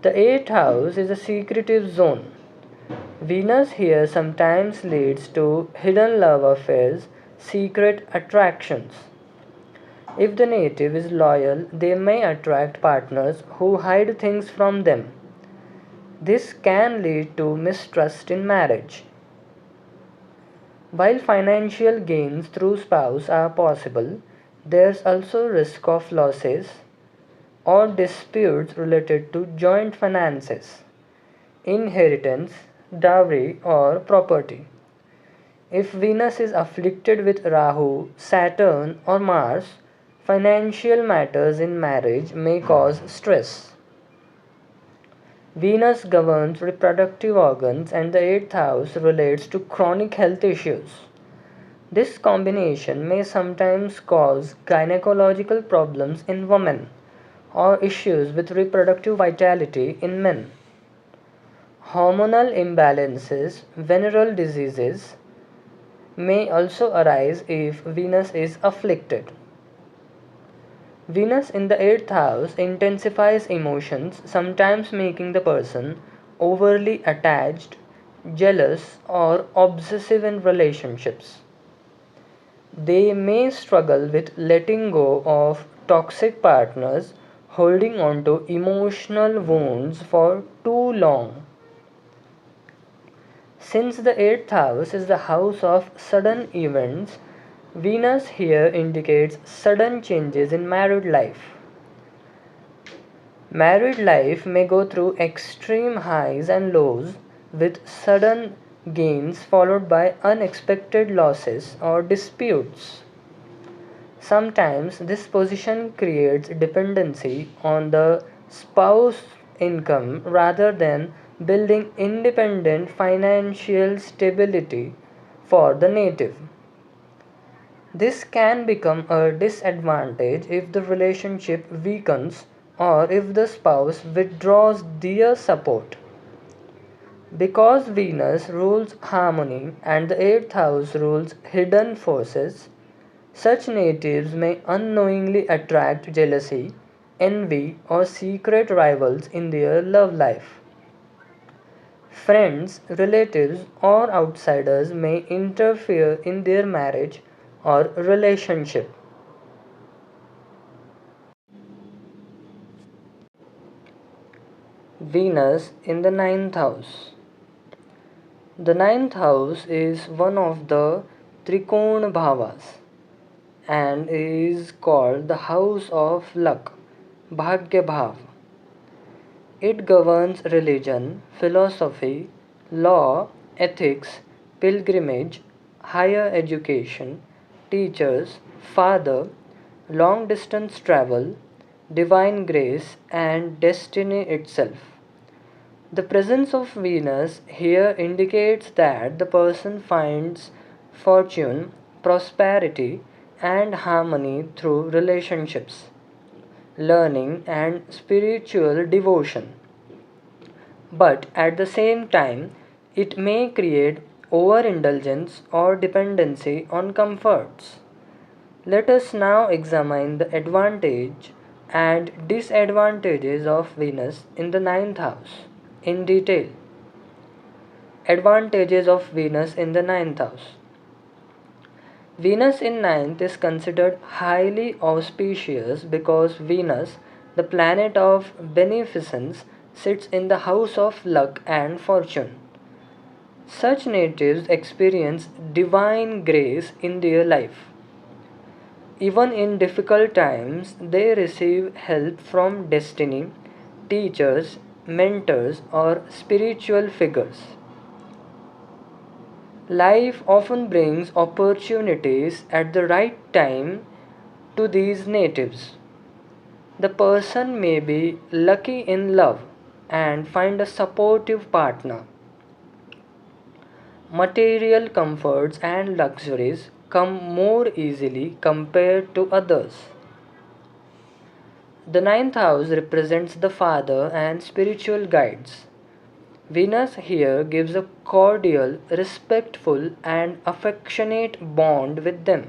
The 8th house is a secretive zone. Venus here sometimes leads to hidden love affairs, secret attractions. If the native is loyal, they may attract partners who hide things from them. This can lead to mistrust in marriage. While financial gains through spouse are possible, there's also risk of losses or disputes related to joint finances, inheritance, dowry, or property. If Venus is afflicted with Rahu, Saturn, or Mars, financial matters in marriage may cause stress. Venus governs reproductive organs and the 8th house relates to chronic health issues. This combination may sometimes cause gynecological problems in women or issues with reproductive vitality in men. Hormonal imbalances, venereal diseases may also arise if Venus is afflicted. Venus in the 8th house intensifies emotions, sometimes making the person overly attached, jealous, or obsessive in relationships. They may struggle with letting go of toxic partners, holding on to emotional wounds for too long. Since the 8th house is the house of sudden events, Venus here indicates sudden changes in married life. Married life may go through extreme highs and lows with sudden gains followed by unexpected losses or disputes. Sometimes this position creates dependency on the spouse income rather than building independent financial stability for the native. This can become a disadvantage if the relationship weakens or if the spouse withdraws their support. Because Venus rules harmony and the 8th house rules hidden forces, such natives may unknowingly attract jealousy, envy, or secret rivals in their love life. Friends, relatives, or outsiders may interfere in their marriage or relationship. Venus in the 9th house. The ninth house is one of the Trikona Bhavas and is called the house of luck, Bhagya Bhav. It governs religion, philosophy, law, ethics, pilgrimage, higher education, teachers, father, long distance travel, divine grace, and destiny itself. The presence of Venus here indicates that the person finds fortune, prosperity, and harmony through relationships, learning, and spiritual devotion. But at the same time, it may create overindulgence or dependency on comforts. Let us now examine the advantage and disadvantages of Venus in the ninth house in detail. Advantages of Venus in the ninth house. Venus in ninth is considered highly auspicious because Venus, the planet of beneficence, sits in the house of luck and fortune. Such natives experience divine grace in their life. Even in difficult times, they receive help from destiny, teachers, mentors, or spiritual figures. Life often brings opportunities at the right time to these natives. The person may be lucky in love and find a supportive partner. Material comforts and luxuries come more easily compared to others. The ninth house represents the father and spiritual guides. Venus here gives a cordial, respectful, and affectionate bond with them.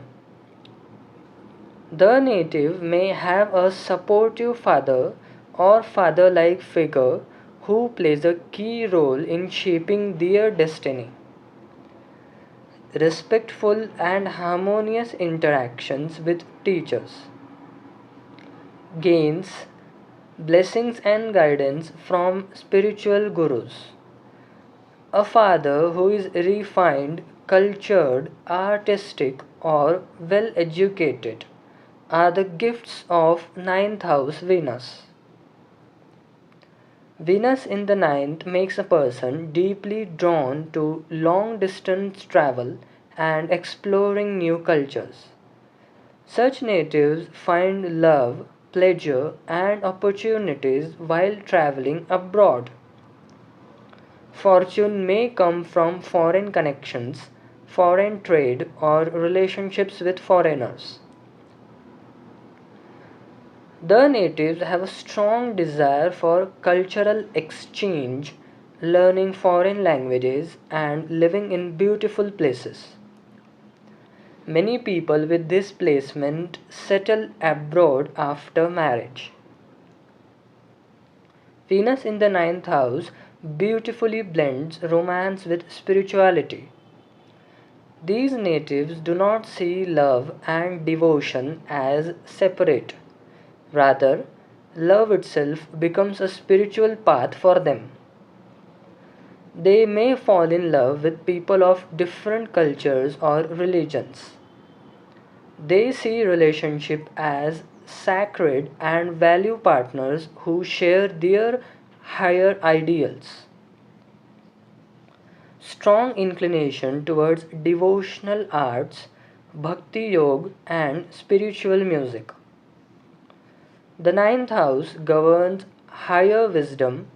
The native may have a supportive father or father like figure who plays a key role in shaping their destiny. Respectful and harmonious interactions with teachers. Gains blessings and guidance from spiritual gurus. A father who is refined, cultured, artistic, or well educated are the gifts of ninth house Venus. Venus in the ninth makes a person deeply drawn to long distance travel and exploring new cultures. Such natives find love, pleasure, and opportunities while traveling abroad. Fortune may come from foreign connections, foreign trade, or relationships with foreigners. The natives have a strong desire for cultural exchange, learning foreign languages, and living in beautiful places. Many people with this placement settle abroad after marriage. Venus in the ninth house beautifully blends romance with spirituality. These natives do not see love and devotion as separate. Rather, love itself becomes a spiritual path for them. They may fall in love with people of different cultures or religions. They see relationship as sacred and value partners who share their higher ideals. Strong inclination towards devotional arts, bhakti yoga, and spiritual music. The ninth house governs higher wisdom,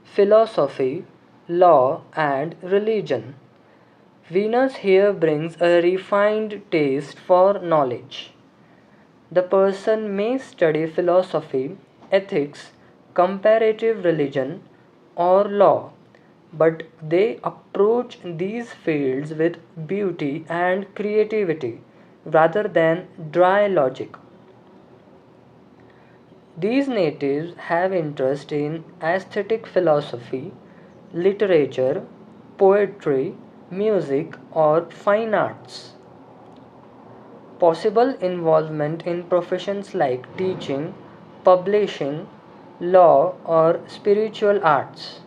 philosophy, law, and religion. Venus here brings a refined taste for knowledge. The person may study philosophy, ethics, comparative religion, or law, but they approach these fields with beauty and creativity rather than dry logic. These natives have interest in aesthetic philosophy, literature, poetry, music, or fine arts. Possible involvement in professions like teaching, publishing, law, or spiritual arts.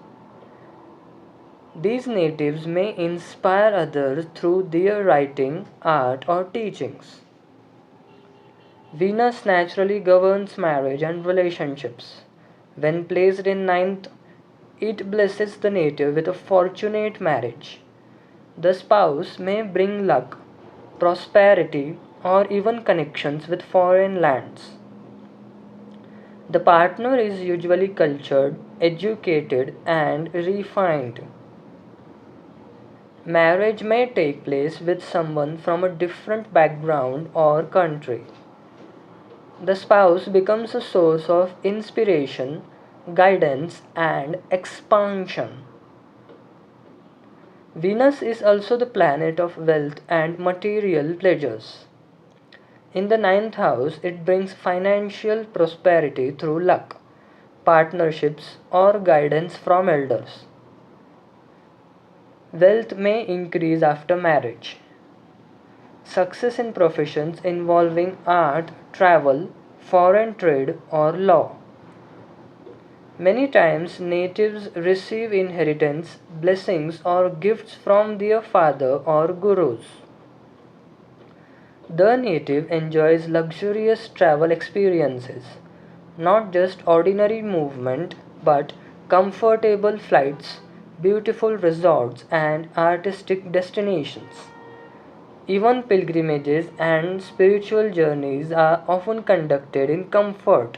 These natives may inspire others through their writing, art, or teachings. Venus naturally governs marriage and relationships. When placed in ninth, it blesses the native with a fortunate marriage. The spouse may bring luck, prosperity, or even connections with foreign lands. The partner is usually cultured, educated, and refined. Marriage may take place with someone from a different background or country. The spouse becomes a source of inspiration, guidance, and expansion. Venus is also the planet of wealth and material pleasures. In the ninth house, it brings financial prosperity through luck, partnerships, or guidance from elders. Wealth may increase after marriage. Success in professions involving art, travel, foreign trade, or law. Many times, natives receive inheritance, blessings, or gifts from their father or gurus. The native enjoys luxurious travel experiences, not just ordinary movement, but comfortable flights, beautiful resorts, and artistic destinations. Even pilgrimages and spiritual journeys are often conducted in comfort.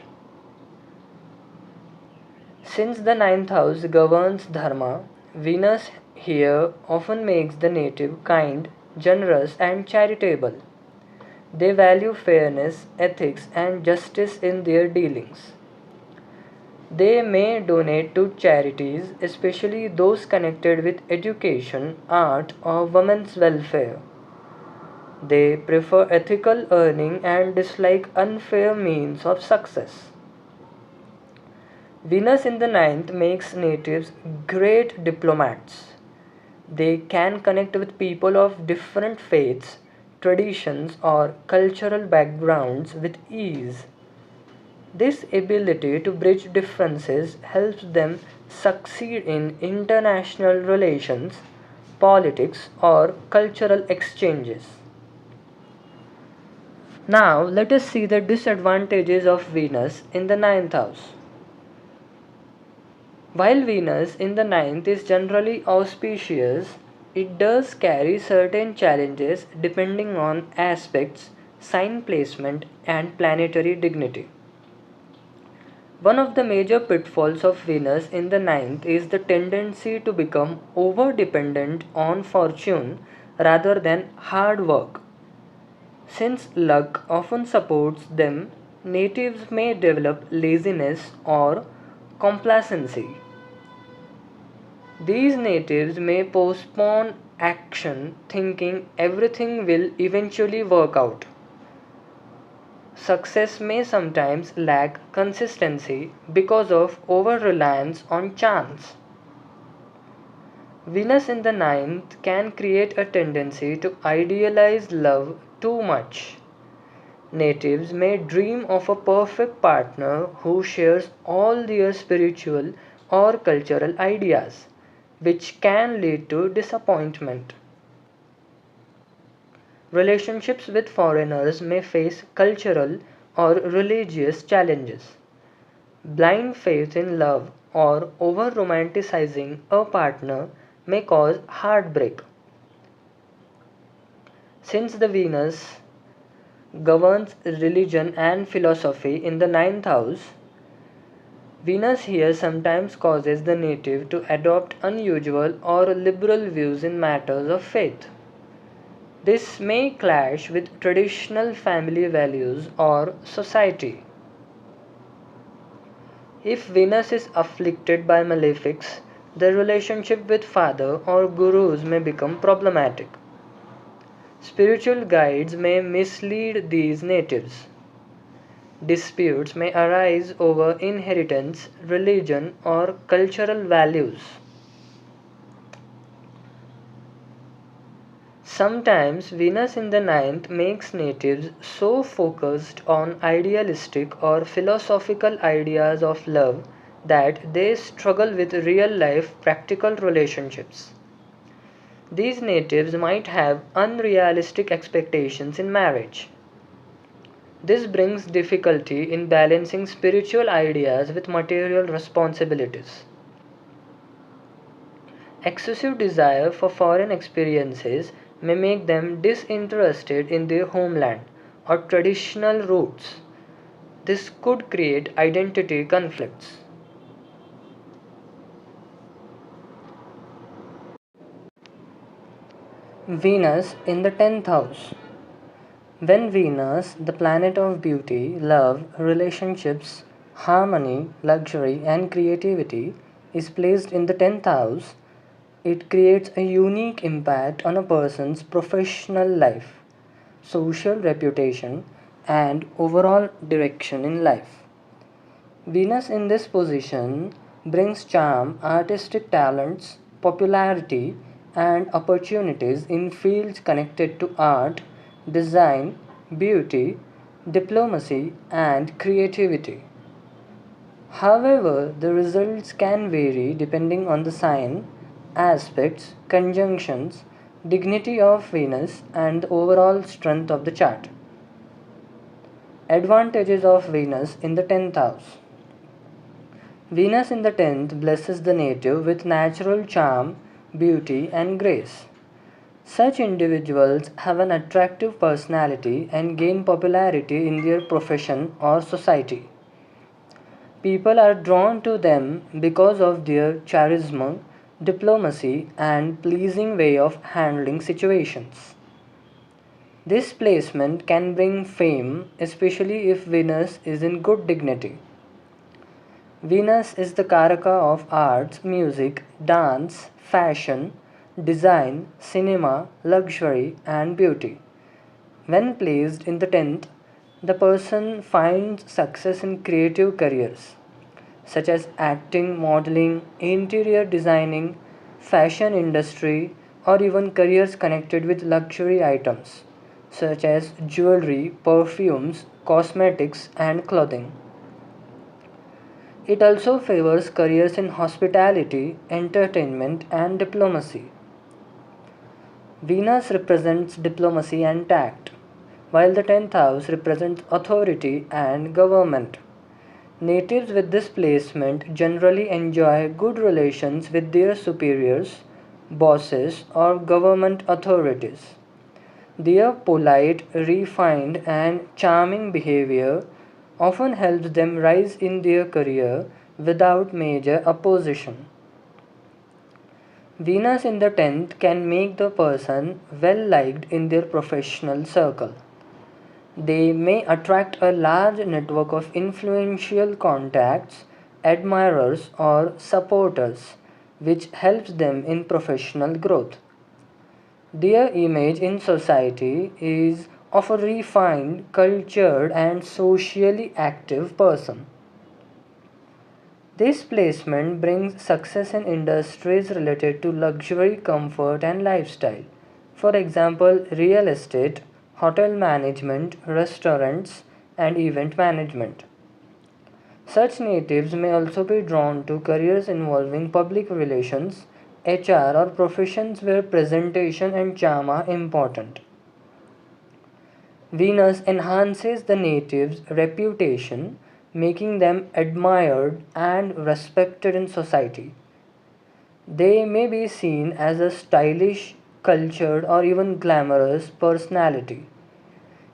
Since the ninth house governs dharma, Venus here often makes the native kind, generous, and charitable. They value fairness, ethics, and justice in their dealings. They may donate to charities, especially those connected with education, art, or women's welfare. They prefer ethical earning and dislike unfair means of success. Venus in the ninth makes natives great diplomats. They can connect with people of different faiths, traditions, or cultural backgrounds with ease. This ability to bridge differences helps them succeed in international relations, politics, or cultural exchanges. Now, let us see the disadvantages of Venus in the ninth house. While Venus in the ninth is generally auspicious, it does carry certain challenges depending on aspects, sign placement, and planetary dignity. One of the major pitfalls of Venus in the ninth is the tendency to become over dependent on fortune rather than hard work. Since luck often supports them, natives may develop laziness or complacency. These natives may postpone action thinking everything will eventually work out. Success may sometimes lack consistency because of over reliance on chance. Venus in the ninth can create a tendency to idealize love too much. Natives may dream of a perfect partner who shares all their spiritual or cultural ideas, which can lead to disappointment. Relationships with foreigners may face cultural or religious challenges. Blind faith in love or over romanticizing a partner may cause heartbreak. Since the Venus governs religion and philosophy in the ninth house, Venus here sometimes causes the native to adopt unusual or liberal views in matters of faith. This may clash with traditional family values or society. If Venus is afflicted by malefics, the relationship with father or gurus may become problematic. Spiritual guides may mislead these natives. Disputes may arise over inheritance, religion, or cultural values. Sometimes Venus in the ninth makes natives so focused on idealistic or philosophical ideas of love that they struggle with real life practical relationships. These natives might have unrealistic expectations in marriage. This brings difficulty in balancing spiritual ideas with material responsibilities. Excessive desire for foreign experiences may make them disinterested in their homeland or traditional roots. This could create identity conflicts. Venus in the 10th house. When Venus, the planet of beauty, love, relationships, harmony, luxury, and creativity, is placed in the 10th house, it creates a unique impact on a person's professional life, social reputation, and overall direction in life. Venus in this position brings charm, artistic talents, popularity, and opportunities in fields connected to art, design, beauty, diplomacy, and creativity. However, the results can vary depending on the sign, aspects, conjunctions, dignity of Venus, and the overall strength of the chart. Advantages of Venus in the 10th house. Venus in the 10th blesses the native with natural charm, beauty, and grace. Such individuals have an attractive personality and gain popularity in their profession or society. People are drawn to them because of their charisma, diplomacy, and pleasing way of handling situations. This placement can bring fame, especially if Venus is in good dignity. Venus is the Karaka of arts, music, dance, fashion, design, cinema, luxury, and beauty. When placed in the 10th, the person finds success in creative careers such as acting, modeling, interior designing, fashion industry, or even careers connected with luxury items such as jewelry, perfumes, cosmetics, and clothing. It also favors careers in hospitality, entertainment, and diplomacy. Venus represents diplomacy and tact, while the 10th house represents authority and government. Natives with this placement generally enjoy good relations with their superiors, bosses, or government authorities. Their polite, refined, and charming behavior often helps them rise in their career without major opposition. Venus in the 10th can make the person well liked in their professional circle. They may attract a large network of influential contacts, admirers, or supporters, which helps them in professional growth. Their image in society is of a refined, cultured, and socially active person. This placement brings success in industries related to luxury, comfort, and lifestyle. For example, real estate, hotel management, restaurants, and event management. Such natives may also be drawn to careers involving public relations, HR, or professions where presentation and charm are important. Venus enhances the natives' reputation, making them admired and respected in society. They may be seen as a stylish, cultured, or even glamorous personality.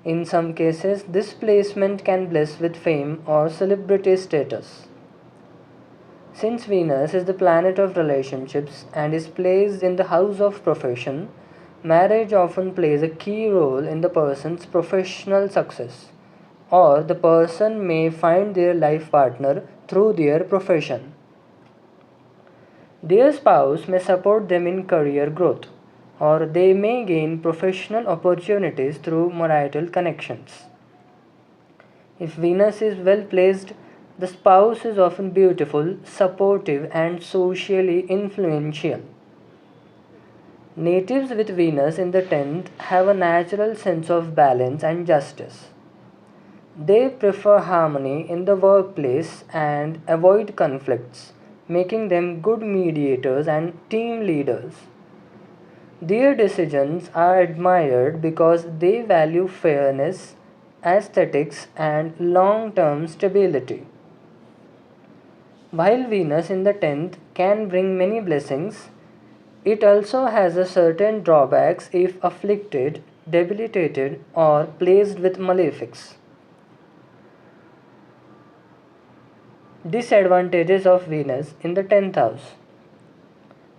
In some cases, this placement can bless with fame or celebrity status. Since Venus is the planet of relationships and is placed in the house of profession, marriage often plays a key role in the person's professional success, or the person may find their life partner through their profession. Their spouse may support them in career growth, or they may gain professional opportunities through marital connections. If Venus is well placed, the spouse is often beautiful, supportive, and socially influential. Natives with Venus in the 10th have a natural sense of balance and justice. They prefer harmony in the workplace and avoid conflicts, making them good mediators and team leaders. Their decisions are admired because they value fairness, aesthetics, and long term stability. While Venus in the 10th can bring many blessings, it also has a certain drawbacks if afflicted, debilitated, or placed with malefics. Disadvantages of Venus in the 10th house.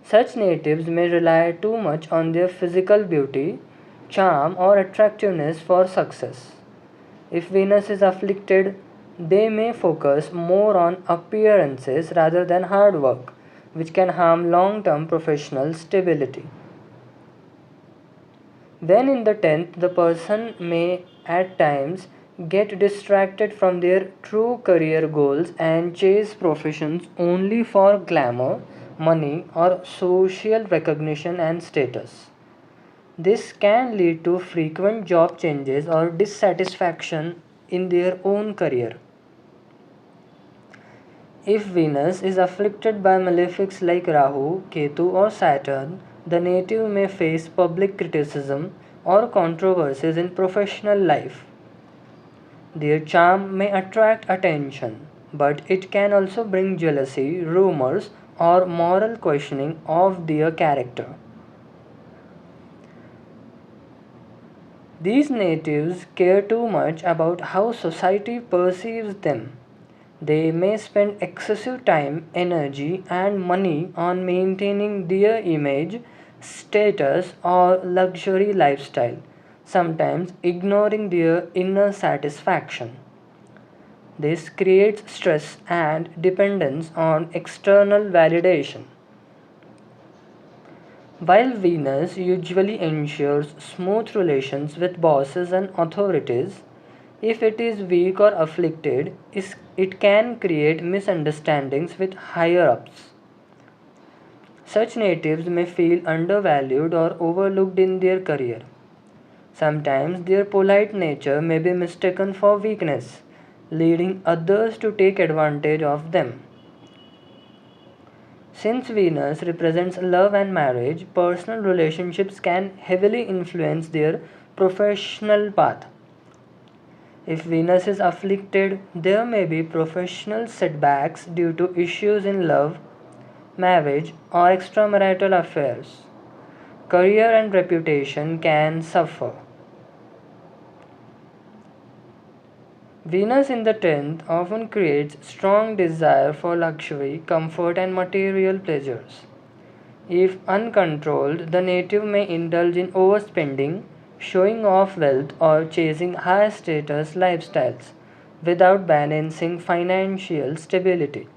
Such natives may rely too much on their physical beauty, charm, or attractiveness for success. If Venus is afflicted, they may focus more on appearances rather than hard work, which can harm long term professional stability. When in the 10th, the person may at times get distracted from their true career goals and chase professions only for glamour, money, or social recognition and status. This can lead to frequent job changes or dissatisfaction in their own career. If Venus is afflicted by malefics like Rahu, Ketu, or Saturn, the native may face public criticism or controversies in professional life. Their charm may attract attention, but it can also bring jealousy, rumors, or moral questioning of their character. These natives care too much about how society perceives them. They may spend excessive time, energy, and money on maintaining their image, status, or luxury lifestyle, sometimes ignoring their inner satisfaction. This creates stress and dependence on external validation. While Venus usually ensures smooth relations with bosses and authorities, if it is weak or afflicted, it can create misunderstandings with higher ups. Such natives may feel undervalued or overlooked in their career. Sometimes their polite nature may be mistaken for weakness, leading others to take advantage of them. Since Venus represents love and marriage, personal relationships can heavily influence their professional path. If Venus is afflicted, there may be professional setbacks due to issues in love, marriage, or extramarital affairs. Career and reputation can suffer. Venus in the 10th often creates strong desire for luxury, comfort, and material pleasures. If uncontrolled, the native may indulge in overspending, showing off wealth, or chasing high status lifestyles without balancing financial stability.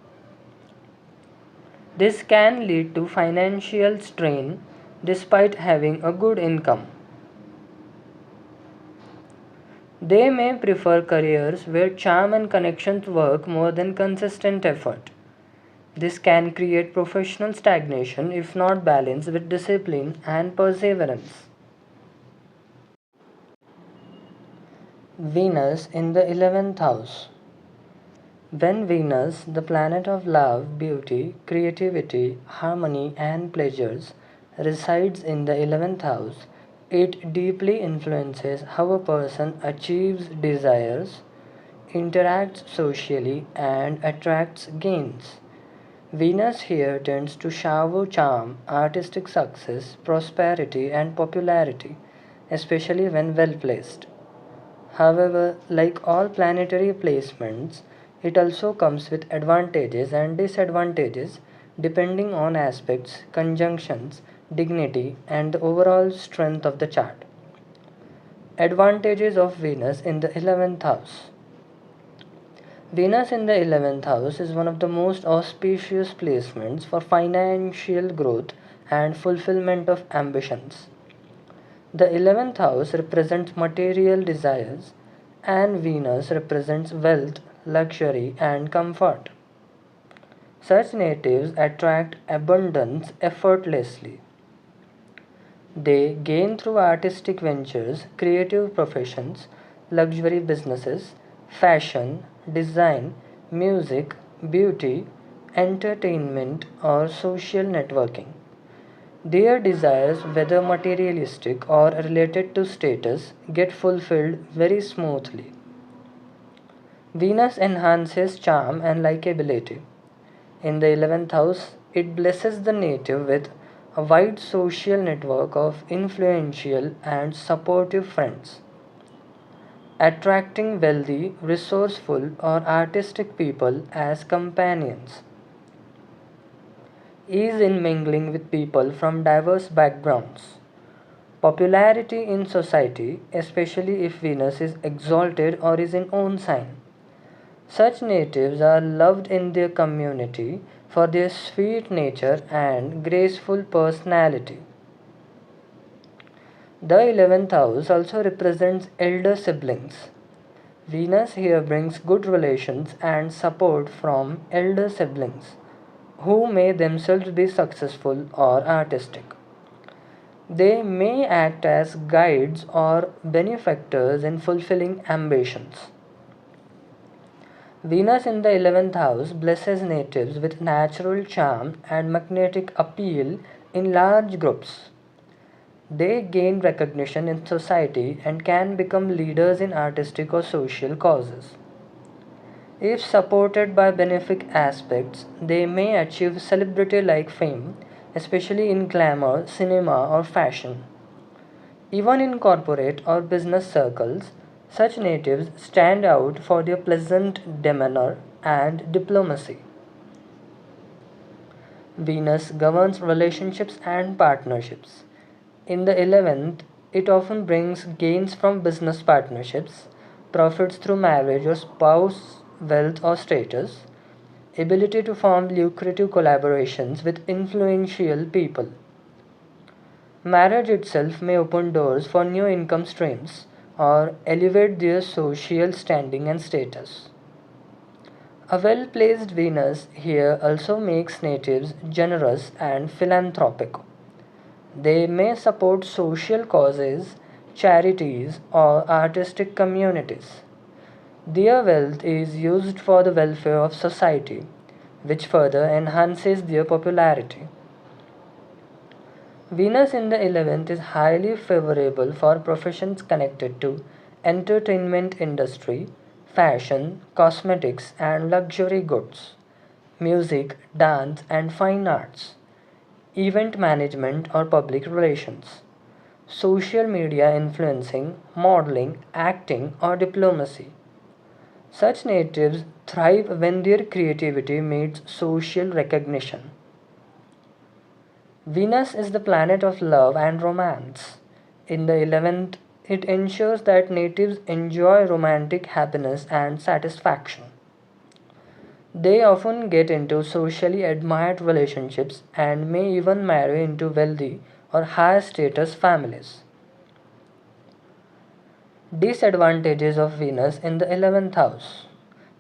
This can lead to financial strain despite having a good income. They may prefer careers where charm and connections work more than consistent effort. This can create professional stagnation if not balanced with discipline and perseverance. Venus in the 11th house. When Venus, the planet of love, beauty, creativity, harmony, and pleasures, resides in the 11th house, it deeply influences how a person achieves desires, interacts socially, and attracts gains. Venus here tends to shower charm, artistic success, prosperity, and popularity, especially when well placed. However, like all planetary placements, it also comes with advantages and disadvantages depending on aspects, conjunctions, dignity, and the overall strength of the chart. Advantages of Venus in the 11th house. Venus in the 11th house is one of the most auspicious placements for financial growth and fulfillment of ambitions. The 11th house represents material desires, and Venus represents wealth, luxury, and comfort. Such natives attract abundance effortlessly. They gain through artistic ventures, creative professions, luxury businesses, fashion, design, music, beauty, entertainment, or social networking. Their desires, whether materialistic or related to status, get fulfilled very smoothly. Venus enhances charm and likability. In the 11th house, it blesses the native with a wide social network of influential and supportive friends, attracting wealthy, resourceful, or artistic people as companions. Ease in mingling with people from diverse backgrounds. Popularity in society, especially if Venus is exalted or is in own sign. Such natives are loved in their community for their sweet nature and graceful personality. The 11th house also represents elder siblings. Venus here brings good relations and support from elder siblings who may themselves be successful or artistic. They may act as guides or benefactors in fulfilling ambitions. Venus in the 11th house blesses natives with natural charm and magnetic appeal in large groups. They gain recognition in society and can become leaders in artistic or social causes. If supported by benefic aspects, they may achieve celebrity like fame, especially in glamour, cinema, or fashion. Even in corporate or business circles, such natives stand out for their pleasant demeanor and diplomacy. Venus governs relationships and partnerships. In the 11th, it often brings gains from business partnerships, profits through marriage or spouse, wealth or status, ability to form lucrative collaborations with influential people. Marriage itself may open doors for new income streams or elevate their social standing and status. A well placed Venus here also makes natives generous and philanthropic. They may support social causes, charities, or artistic communities. Their wealth is used for the welfare of society, which further enhances their popularity. Venus in the 11th is highly favorable for professions connected to entertainment industry, fashion, cosmetics and luxury goods, music, dance and fine arts, event management or public relations, social media influencing, modeling, acting or diplomacy. Such natives thrive when their creativity meets social recognition. Venus is the planet of love and romance. In the 11th, it ensures that natives enjoy romantic happiness and satisfaction. They often get into socially admired relationships and may even marry into wealthy or high status families. Disadvantages of Venus in the 11th house.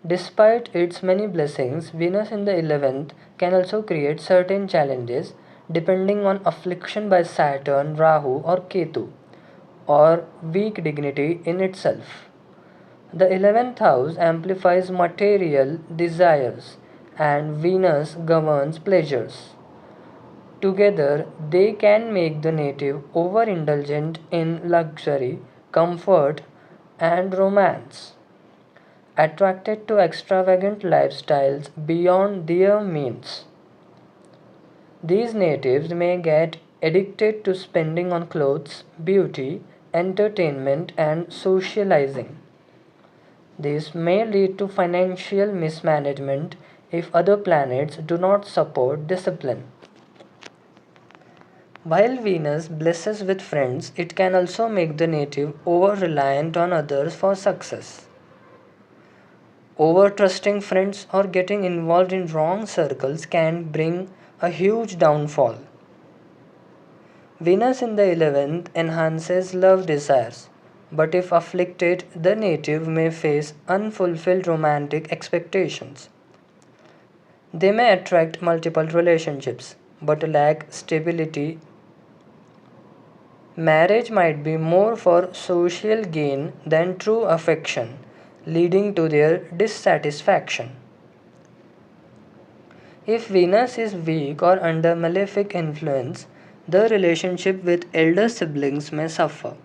Despite its many blessings, Venus in the 11th can also create certain challenges depending on affliction by Saturn, Rahu, or Ketu, or weak dignity in itself. The 11th house amplifies material desires, and Venus governs pleasures. Together, they can make the native overindulgent in luxury, comfort, and romance, attracted to extravagant lifestyles beyond their means. These natives may get addicted to spending on clothes, beauty, entertainment, and socializing. This may lead to financial mismanagement if other planets do not support discipline. While Venus blesses with friends, it can also make the native over reliant on others for success. Over trusting friends or getting involved in wrong circles can bring a huge downfall. Venus in the 11th enhances love desires, but if afflicted, the native may face unfulfilled romantic expectations. They may attract multiple relationships but lack stability. Marriage might be more for social gain than true affection, leading to their dissatisfaction. If Venus is weak or under malefic influence, the relationship with elder siblings may suffer.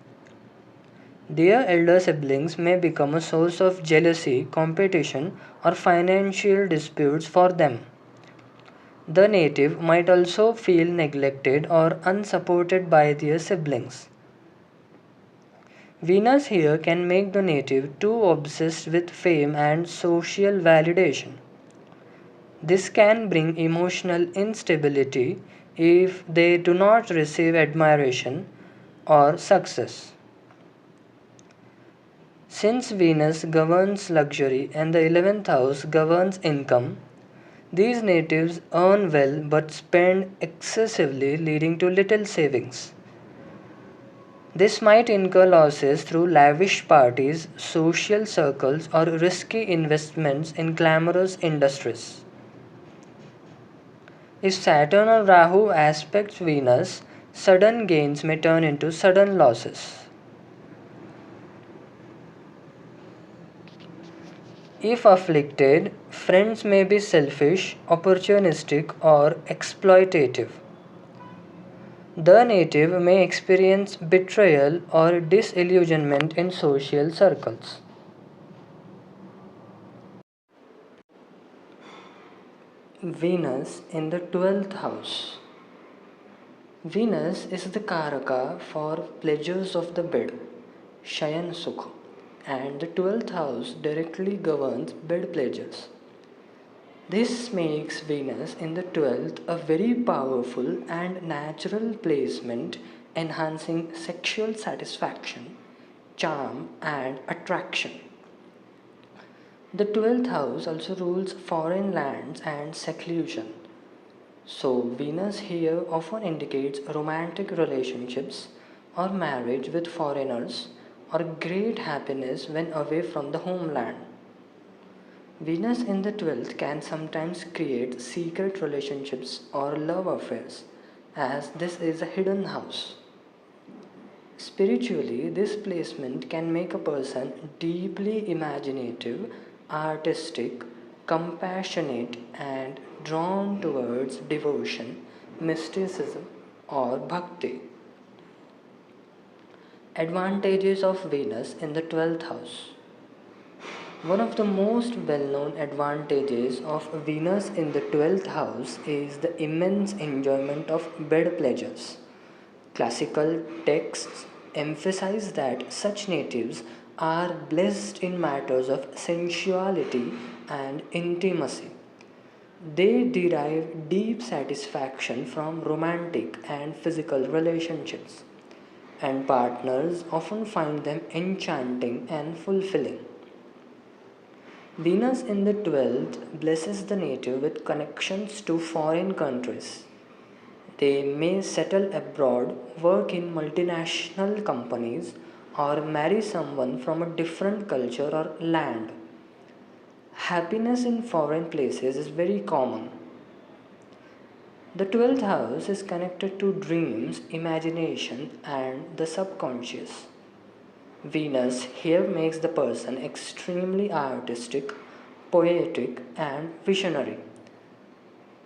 Their elder siblings may become a source of jealousy, competition, or financial disputes for them. The native might also feel neglected or unsupported by their siblings. Venus here can make the native too obsessed with fame and social validation. This can bring emotional instability if they do not receive admiration or success. Since Venus governs luxury and the 11th house governs income, these natives earn well but spend excessively, leading to little savings. This might incur losses through lavish parties, social circles, or risky investments in glamorous industries. If Saturn or Rahu aspects Venus, sudden gains may turn into sudden losses. If afflicted, friends may be selfish, opportunistic, or exploitative. The native may experience betrayal or disillusionment in social circles. Venus in the 12th house. Venus is the Karaka for pleasures of the bed, Shayan Sukh, and the 12th house directly governs bed pleasures. This makes Venus in the 12th a very powerful and natural placement enhancing sexual satisfaction, charm, and attraction. The 12th house also rules foreign lands and seclusion. So, Venus here often indicates romantic relationships or marriage with foreigners or great happiness when away from the homeland. Venus in the 12th can sometimes create secret relationships or love affairs, as this is a hidden house. Spiritually, this placement can make a person deeply imaginative, artistic, compassionate, and drawn towards devotion, mysticism, or bhakti. Advantages of Venus in the 12th house. One of the most well known advantages of Venus in the 12th house is the immense enjoyment of bed pleasures. Classical texts emphasize that such natives are blessed in matters of sensuality and intimacy. They derive deep satisfaction from romantic and physical relationships, and partners often find them enchanting and fulfilling. Venus in the 12th blesses the native with connections to foreign countries. They may settle abroad, work in multinational companies, or marry someone from a different culture or land. Happiness in foreign places is very common. The 12th house is connected to dreams, imagination, and the subconscious. Venus here makes the person extremely artistic, poetic, and visionary.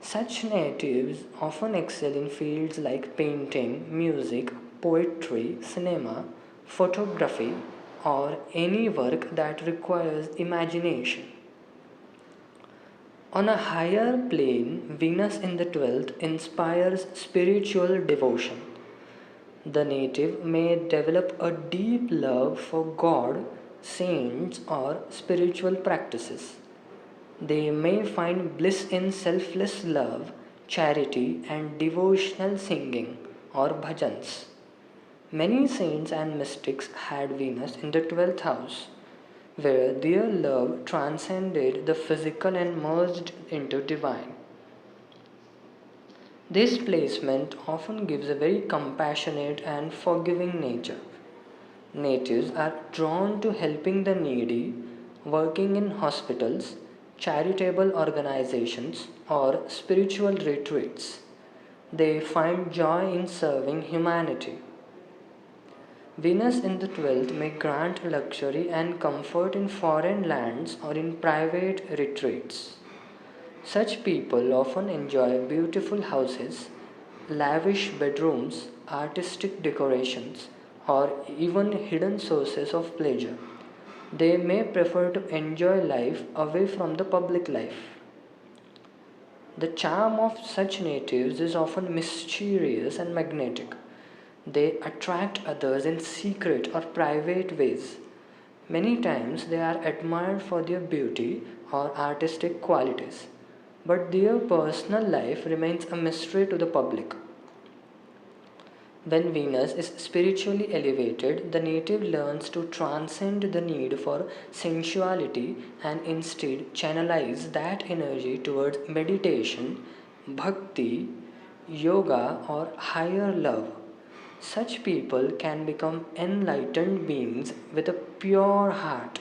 Such natives often excel in fields like painting, music, poetry, cinema, photography, or any work that requires imagination. On a higher plane, Venus in the 12th inspires spiritual devotion. The native may develop a deep love for God, saints, or spiritual practices. They may find bliss in selfless love, charity, and devotional singing or bhajans. Many saints and mystics had Venus in the 12th house, where their love transcended the physical and merged into divine. This placement often gives a very compassionate and forgiving nature. Natives are drawn to helping the needy, working in hospitals, charitable organizations, or spiritual retreats. They find joy in serving humanity. Venus in the 12th may grant luxury and comfort in foreign lands or in private retreats. Such people often enjoy beautiful houses, lavish bedrooms, artistic decorations, or even hidden sources of pleasure. They may prefer to enjoy life away from the public life. The charm of such natives is often mysterious and magnetic. They attract others in secret or private ways. Many times they are admired for their beauty or artistic qualities, but their personal life remains a mystery to the public. When Venus is spiritually elevated, the native learns to transcend the need for sensuality and instead channelize that energy towards meditation, bhakti, yoga, or higher love. Such people can become enlightened beings with a pure heart